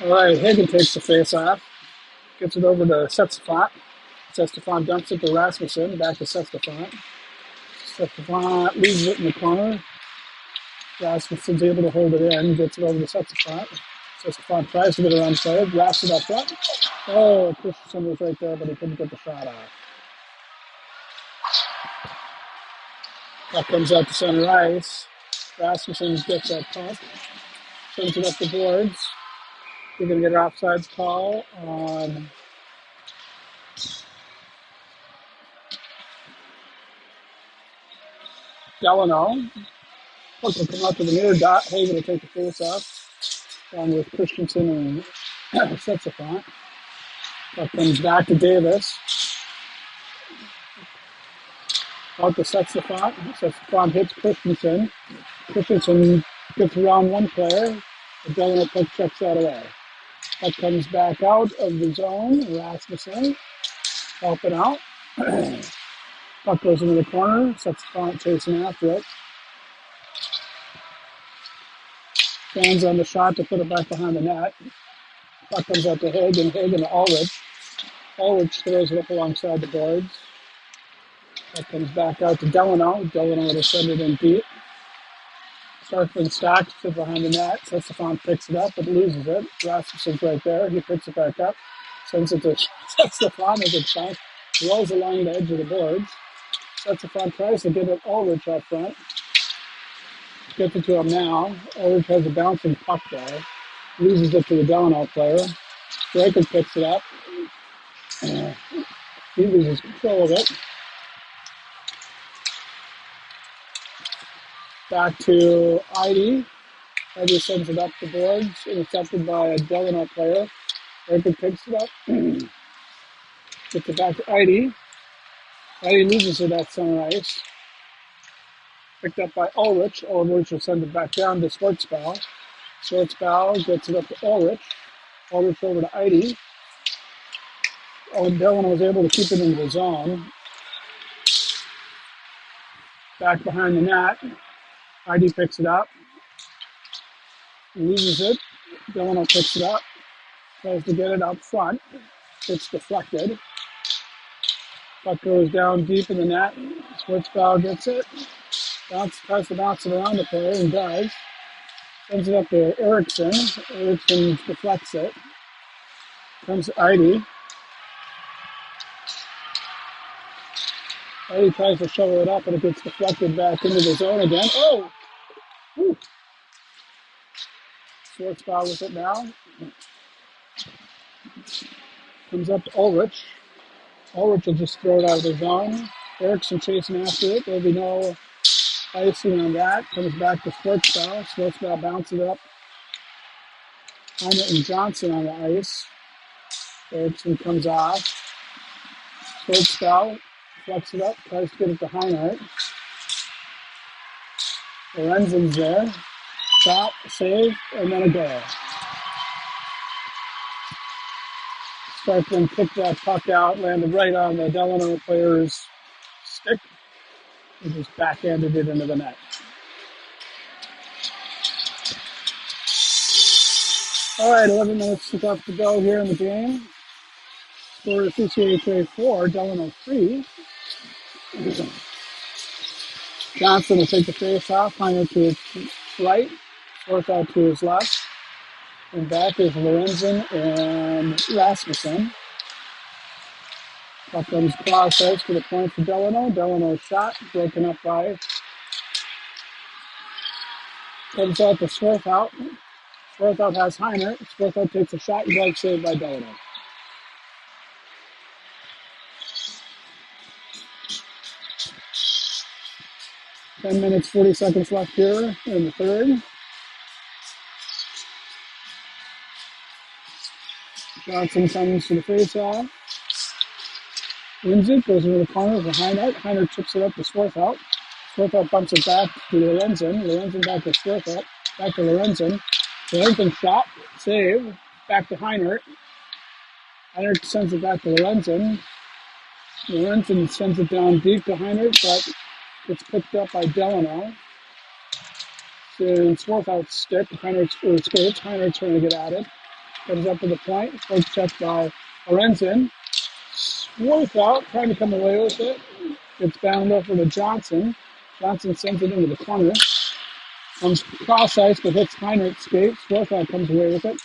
All right, Hagen takes the face off. Gets it over to Sestefan. Sestefan dumps it to Rasmussen. Back to Sestefan. Sestefan leaves it in the corner. Rasmussen's able to hold it in. Gets it over to Sestefan. Sestefan tries to get around the side. Wraps it up front. Oh, Christensen was right there, but he couldn't get the shot off. That comes out to center ice. Rasmussen gets that puck. Sends it up the boards. We're going to get an offsides call on Delano. Puck will come out to the near dot. Hagen will take the face off. Along with Christensen and Sestefan. That comes back to Davis. Out to Sexton. Sexton hits Christensen. Christensen gets around one player. The Delano puck checks that away. That comes back out of the zone. Rasmussen helping out. Puck goes into the corner. Sexton chasing after it. Fans on the shot to put it back behind the net. Puck comes out to Hagen to Ulrich. Ulrich throws it up alongside the boards. That comes back out to Delano. Delano will send it in deep. Starkman stacks it behind the net. Sexton picks it up but loses it. Rasmussen's right there. He picks it back up. Sends it to Sexton as it's back. Rolls along the edge of the boards. Sexton tries to get it Ulrich up front. Gets it to him now. Ulrich has a bouncing puck there. Loses it to the Delano player. Draker picks it up. He loses control of it. Back to Idy. Idy sends it up the boards. Intercepted by a Delano player. Draker picks it up. Gets it back to Idy. Idy loses it at center ice. Picked up by Ulrich. Ulrich will send it back down to Schwartzbau. Schwartzbau gets it up to Ulrich. Ulrich over to Idy. Delano was able to keep it in the zone. Back behind the net. Idy picks it up. Loses it. Delano picks it up. Tries to get it up front. It's deflected. Puck goes down deep in the net. Schwartzbau gets it. Tries to bounce it around the player and does. Sends it up to Erickson. Erickson deflects it. Comes to Idy. Idy tries to shovel it up, and it gets deflected back into the zone again. Oh! Whew. Schwartzbau with it now. Comes up to Ulrich. Ulrich will just throw it out of the zone. Erickson chasing after it. There'll be no icing on that. Comes back to Schwartzbau. Schwartzbau bounces it up. Heinert and Johnson on the ice. Erickson comes off. Schwartzbau flex it up. Tries to get it to Heinert. Lorenzen's there. Shot, save, and then a goal. Starkman kicked that puck out, landed right on the Delano player's stick, and just backhanded it into the net. All right, 11 minutes left to go here in the game. Score is CCHA 4, Delano 3. Johnson will take the face off, Heinrich to his right, Swarthout to his left. And back is Lorenzen and Rasmussen. Puck comes cross ice for the point for Delano. Delano's shot, broken up by. Comes out to Swarthout. Swarthout has Heinert. Swarthout takes a shot, glove saved by Delano. Ten minutes, 40 seconds left here in the third. Johnson comes to the face-off. Wins it, goes into the corner for Heinert. Heinert chips it up to Swarthout. Swarthout bumps it back to Lorenzen. Lorenzen back to Swarthout. Back to Lorenzen. Lorenzen shot, save. Back to Heinert. Heinert sends it back to Lorenzen. Lorenzen sends it down deep to Heinert, but gets picked up by Delano. To Swarthout's stick. Heinert escapes. Heinert's trying to get at it. Comes up to the point. First checked by Lorenzen. Swarthout trying to come away with it. Gets bound over to Johnson. Johnson sends it into the corner. Comes cross ice but hits Heinert, escapes. Swarthout comes away with it.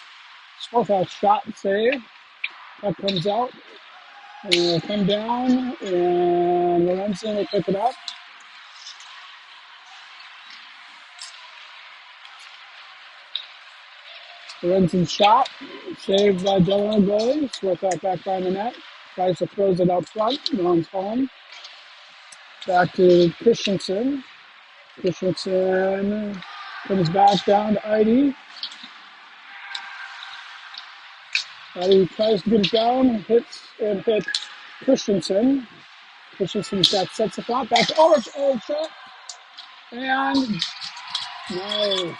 Swarthout shot and save. Puck comes out. And it'll come down. And Lorenzen will pick it up. Lorenzen's shot, saved by Delano goalie. Swarthout back by the net. Tries to throws it out front. Runs home. Back to Christensen. Christensen comes back down to Idy. He tries to get it down, hits Christensen. Christensen's got sets the front, back to Ulrich. Ulrich shot, and nice.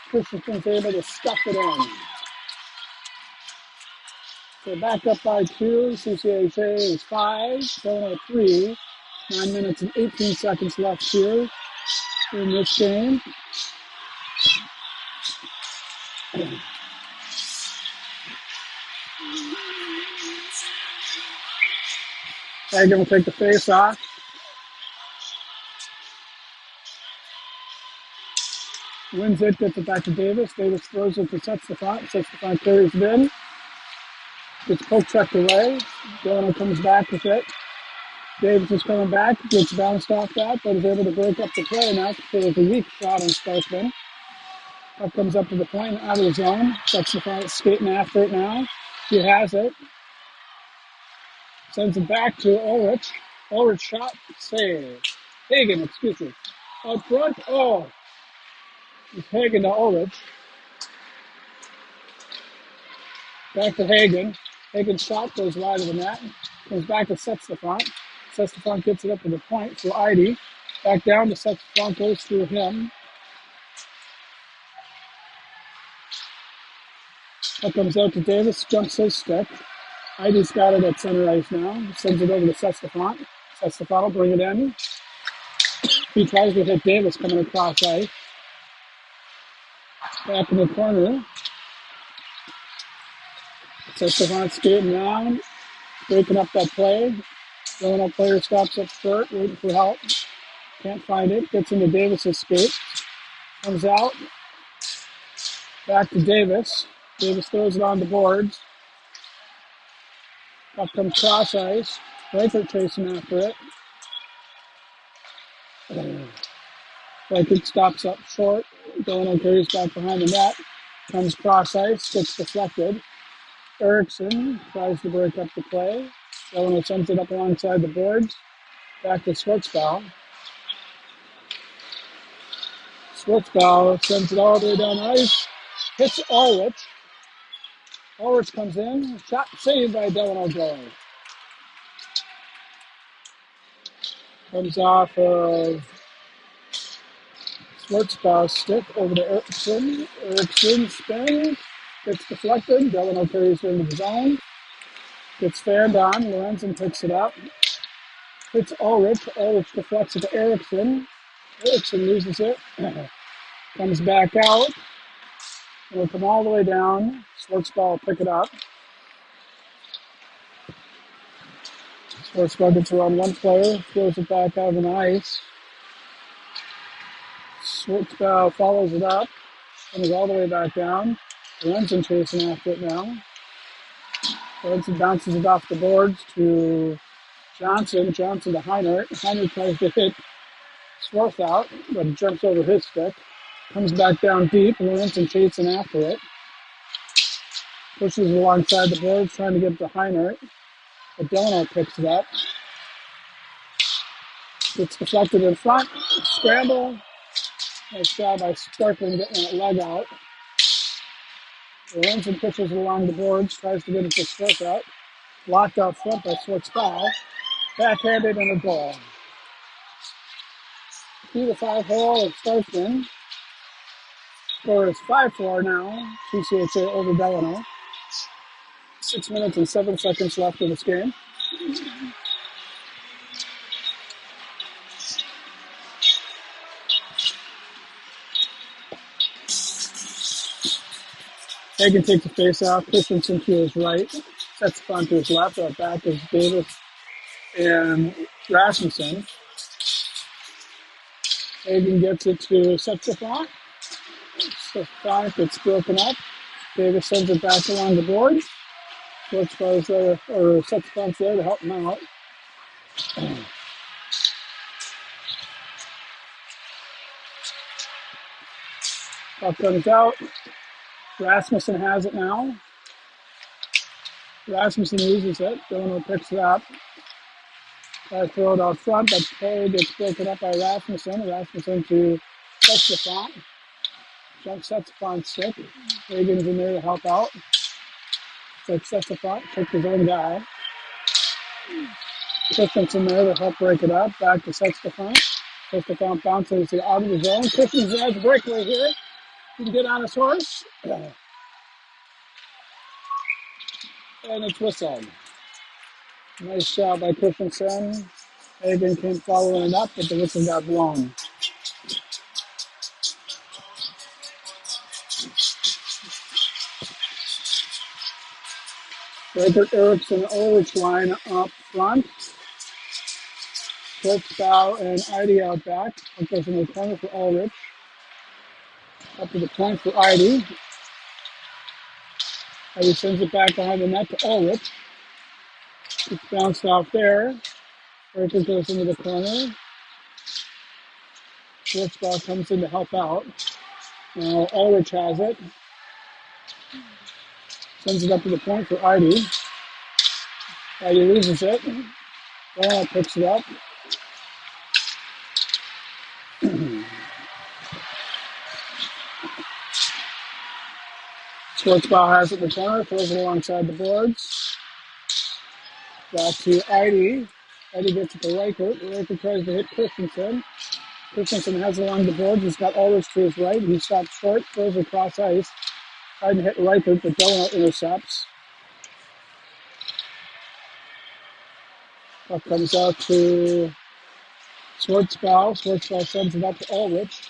Christensen's able to stuff it in. So back up by 2. CCHA is 5, Delano 3. 9 minutes and 18 seconds left here in this game. Hagen will take the face off. Wins it, gets it back to Davis. Davis throws it to Sets the front. Sets the front, carries it in. Gets poke checked away. Delano comes back with it. Davis is coming back, gets bounced off that, but is able to break up the play now. So it's a weak shot on Sparkman. Puck comes up to the point, out of the zone. Sets the front, skating after it now. He has it. Sends it back to Ulrich. Ulrich shot, save. Hagen, excuse me. Out front, it's Hagen to Ulrich. Back to Hagen. Hagen's shot goes wide of the net. Comes back to Sets the front. Sets the front gets it up to the point for Idy. Back down to Sets the front, goes through him. That comes out to Davis, jumps his stick. Idy's got it at center ice now. Sends it over to Sets the front. Sets the front will bring it in. He tries to hit Davis coming across ice. Back in the corner. Sets the front skating around. Breaking up that play. Delano player stops up short, waiting for help. Can't find it. Gets into Davis's skate. Comes out. Back to Davis. Davis throws it on the boards. Up comes cross ice. Reichert chasing after it. Reichert stops up short. Delano carries back behind the net. Comes cross ice. Gets deflected. Erickson tries to break up the play. Delano sends it up alongside the boards. Back to Schwartzbaugh. Schwartzbaugh sends it all the way down ice. Hits Ulrich. Ulrich comes in. Shot saved by Delano goalie. Comes off of Schwartzbaugh's stick over to Erickson. Erickson spins. Gets deflected. Delano carries it into the zone. Gets fanned on. Lorenzen picks it up. Hits Ulrich. Ulrich deflects it to Erickson. Erickson loses it. Comes back out. It'll come all the way down. Schwartzball will pick it up. Schwartzball gets around one player. Throws it back out on the ice. Schwartzball follows it up. Comes all the way back down. Lorenzen chasing after it now. Lorenzen bounces it off the boards to Johnson. Johnson to Heinert. Heinert tries to hit Swarth out, but jumps over his stick. Comes back down deep. Lorenzen chasing after it. Pushes alongside the boards, trying to get to Heinert. But Delano picks it up. Gets deflected in front. Scramble. Nice job by Sparkling getting that leg out. Lorenzen pushes it along the boards, tries to get it to Swarth out. Locked out front by Schwartzball. Backhanded and a goal. 3-5 hole of Sparkling. Score is 5-4 now. CCHA over Delano. 6 minutes and 7 seconds left in this game. Hagen takes the face off. Christensen to his right. Sets the front to his left. Our back is Davis and Rasmussen. Hagen gets it to set the front. The front gets broken up. Davis sends it back along the board. Schwartzbaugh's there, or sets the front there to help him out. Puck comes out. Rasmussen has it now. Rasmussen loses it. Delano picks it up. Tries to throw it out front, but play gets broken up by Rasmussen. Rasmussen to touch the front. Jump sets the front stick. Hagen's in there to help out. Like Sestafont took his own guy. Christensen there to help break it up. Back to Sestafont. Sestafont bounces it out of the zone. Christensen has a breakaway here. He can get on his horse. And it's whistled. Nice job by Christensen. Hagen came following it up, but the whistle got blown. Robert Erickson Ulrich line up front. Fritz, Bow, and Idy out back. Up goes in the corner for Ulrich. Up to the point for Idy. Idy sends it back behind the net to Ulrich. It's bounced off there. Erickson goes into the corner. Fritz, Bow comes in to help out. Now Ulrich has it. Sends it up to the point for Idy. Idy loses it. Delano picks it up. Schwartzbauer has it in the corner, throws it alongside the boards. Back to Idy. Idy gets it to Reichert. Reichert tries to hit Christensen. Christensen has it along the boards. He's got Ulrich to his right. He stops short, throws it across ice. Tried to hit Reichert, but Delano intercepts. Puck comes out to Schwartzbauer. Schwartzbauer sends it up to Ulrich.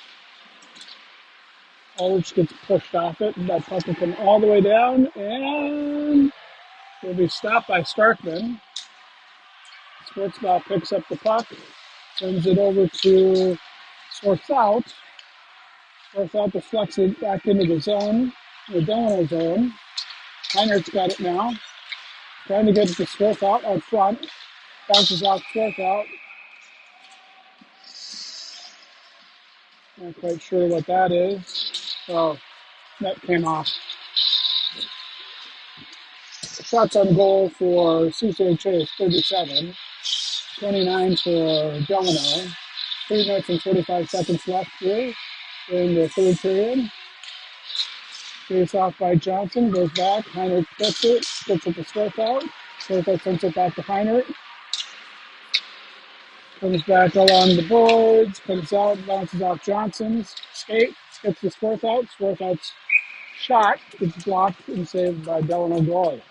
Ulrich gets pushed off it. That puck will come all the way down and will be stopped by Starkman. Schwartzbauer picks up the puck, sends it over to Schwartzout. Schwartzout deflects it back into the zone, the Delano zone. Heinert's got it now. Trying to get it to Schwartzout out front. Bounces off Schwartzout. Not quite sure what that is. Oh, that came off. Shots on goal for CCHA is 37. 29 for Delano. 3 minutes and 45 seconds left here in the third period. Face off by Johnson, goes back. Heinert gets it to Schwartzout. Schwartzout sends it back to Heinert. Comes back along the boards, comes out, bounces off Johnson's skate, gets the Schwartzout. Schwartzout's shot gets blocked and saved by Delano goalie.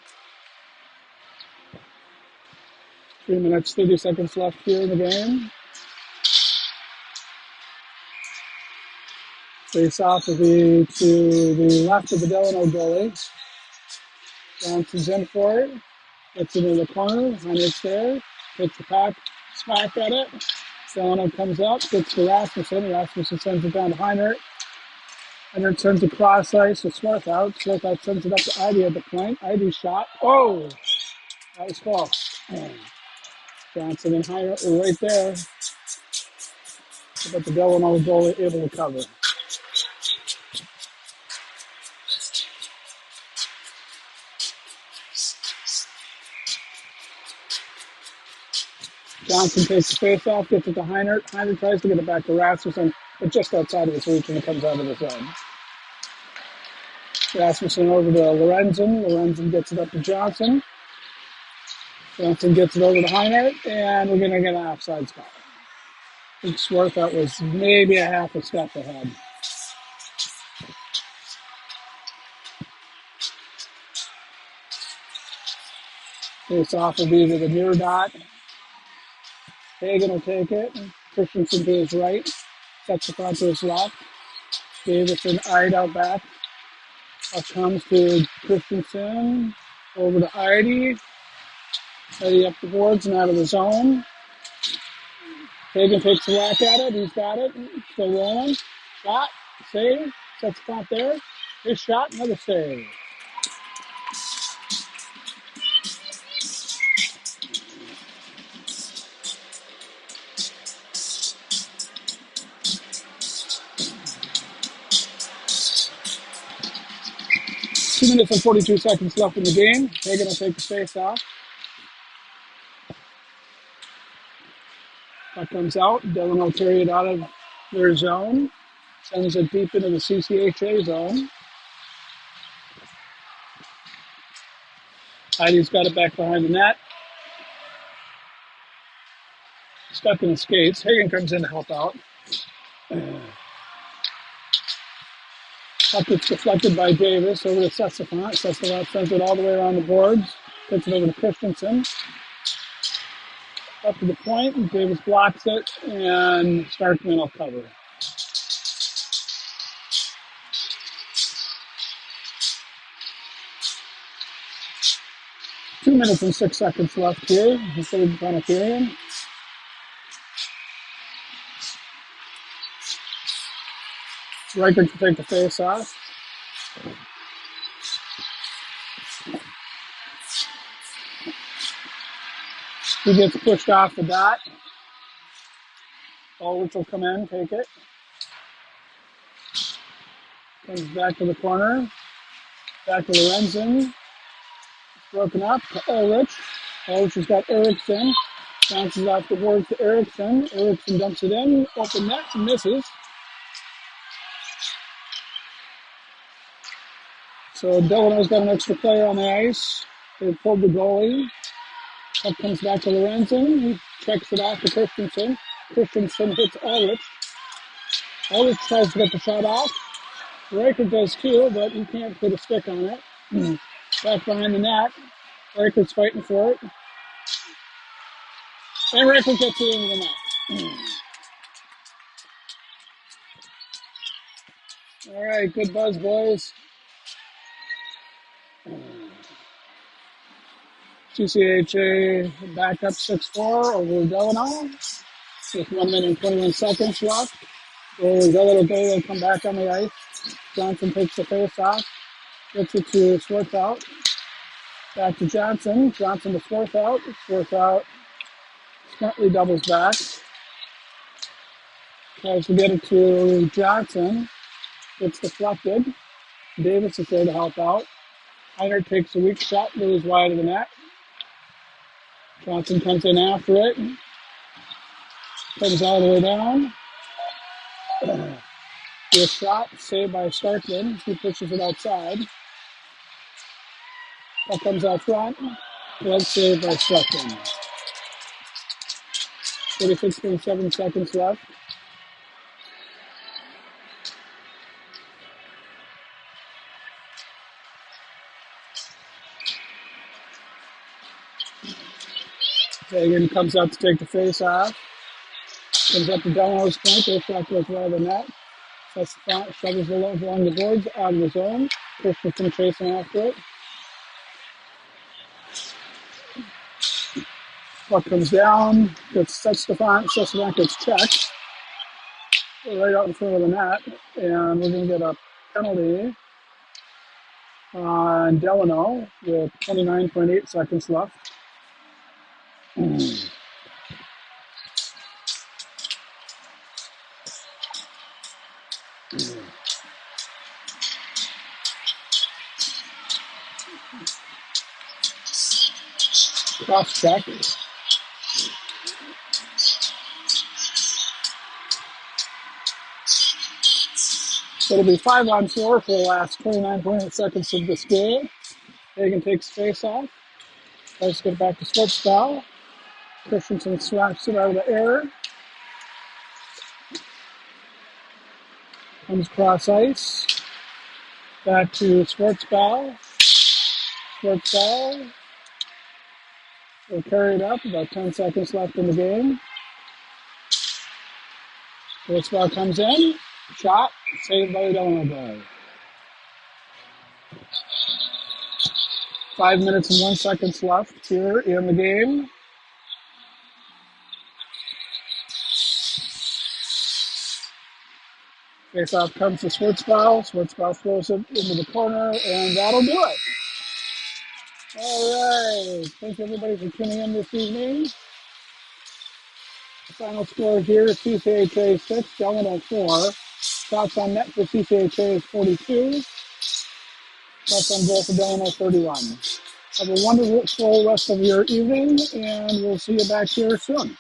3 minutes, 30 seconds left here in the game. Face off will be to the left of the Delano goalie. Johnson's in for it. Gets into the corner. Heinert's there. Hits the puck. Smack at it. Delano comes up. Gets to Rasmussen. Rasmussen sends it down to Heinert. Heinert turns across ice to Schwartzout. Schwartzout sends it up to Idy at the point. Idy shot. Oh! That was false. Johnson and Heinert were right there. But the Delano goalie able to cover. Johnson takes the face off, gets it to Heinert. Heinert tries to get it back to Rasmussen, but just outside of his reach and it comes out of the zone. Rasmussen over to Lorenzen. Lorenzen gets it up to Johnson. Johnson gets it over to Heinert, and we're going to get an offside spot. I think Schwartzout was maybe a half a step ahead. Face off will be to the near dot. Hagen will take it. Christensen to his right. Sets the front to his left. Davison eyed out back. Up comes to Christensen. Over to Idy. Idy up the boards and out of the zone. Hagen takes a whack at it. He's got it. Still rolling. Shot. Save. Sets the front there. His shot. Another save. Two minutes and 42 seconds left in the game. Hagen will take the face off. That comes out. Delano carry it out of their zone. Sends it deep into the CCHA zone. Heidi's got it back behind the net. Stuck in the skates. Hagen comes in to help out. Puck gets deflected by Davis over to Sessafont. Sessafont sends it all the way around the boards. Gets it over to Christensen. Up to the point. Davis blocks it, and Starkman will cover. Two minutes and 6 seconds left here in the third final period. Reichert to take the face off. He gets pushed off the dot. Ulrich will come in, take it. Comes back to the corner. Back to Lorenzen. It's broken up to Ulrich. Ulrich has got Eriksson. Bounces off the boards to Eriksson. Eriksson dumps it in. Open net, misses. So Delano's got an extra player on the ice. They pulled the goalie. Puck comes back to Lorenzen. He checks it off to Christensen. Christensen hits Ulrich. Ulrich tries to get the shot off. Reichert does too, but he can't put a stick on it. Back behind the net. Reichert's fighting for it. And Reichert gets it into the net. All right, good buzz, boys. CCHA back up 6-4 over Delano with 1 minute and 21 seconds left. So Delano will come back on the ice. Johnson takes the face off, gets it to Swarthout. Back to Johnson. Johnson to Swarthout. Swarthout smartly doubles back. Tries to get it to Johnson. It's deflected. Davis is there to help out. Heiner takes a weak shot, goes wide of the net. Johnson comes in after it. Comes all the way down. Good shot, saved by Starkman. He pushes it outside. Puck comes out front. Glove saved by Starkman. 36.7 seconds left. Hagen comes up to take the face off. Comes up to Delano's point. Their shot goes wide of the net. Sessafont shovels the love along the boards out of the zone. Christensen chasing after it. Puck comes down. Gets Sessafont. Sessafont gets checked. Right out in front of the net. And we're going to get a penalty on Delano with 29.8 seconds left. Cross check. So it'll be 5-on-4 for the last 29.8 seconds of this game. Hagen takes face off. Tries to get it back to Schwartzbau. Christensen swats it out of the air. Comes cross ice. Back to Schwartzbau. Schwartzbau will carry it up. About 10 seconds left in the game. Schwartzbau comes in. Shot. Saved by the Delano guy. 5 minutes and 1 second left here in the game. Face-off comes to Schwartzbau. Schwartzbau throws it into the corner, and that'll do it. All right. Thank you, everybody, for tuning in this evening. The final score here is CCHA 6, Delano 4. Shots on net for CCHA is 42. Shots on goal for Delano 31. Have a wonderful rest of your evening, and we'll see you back here soon.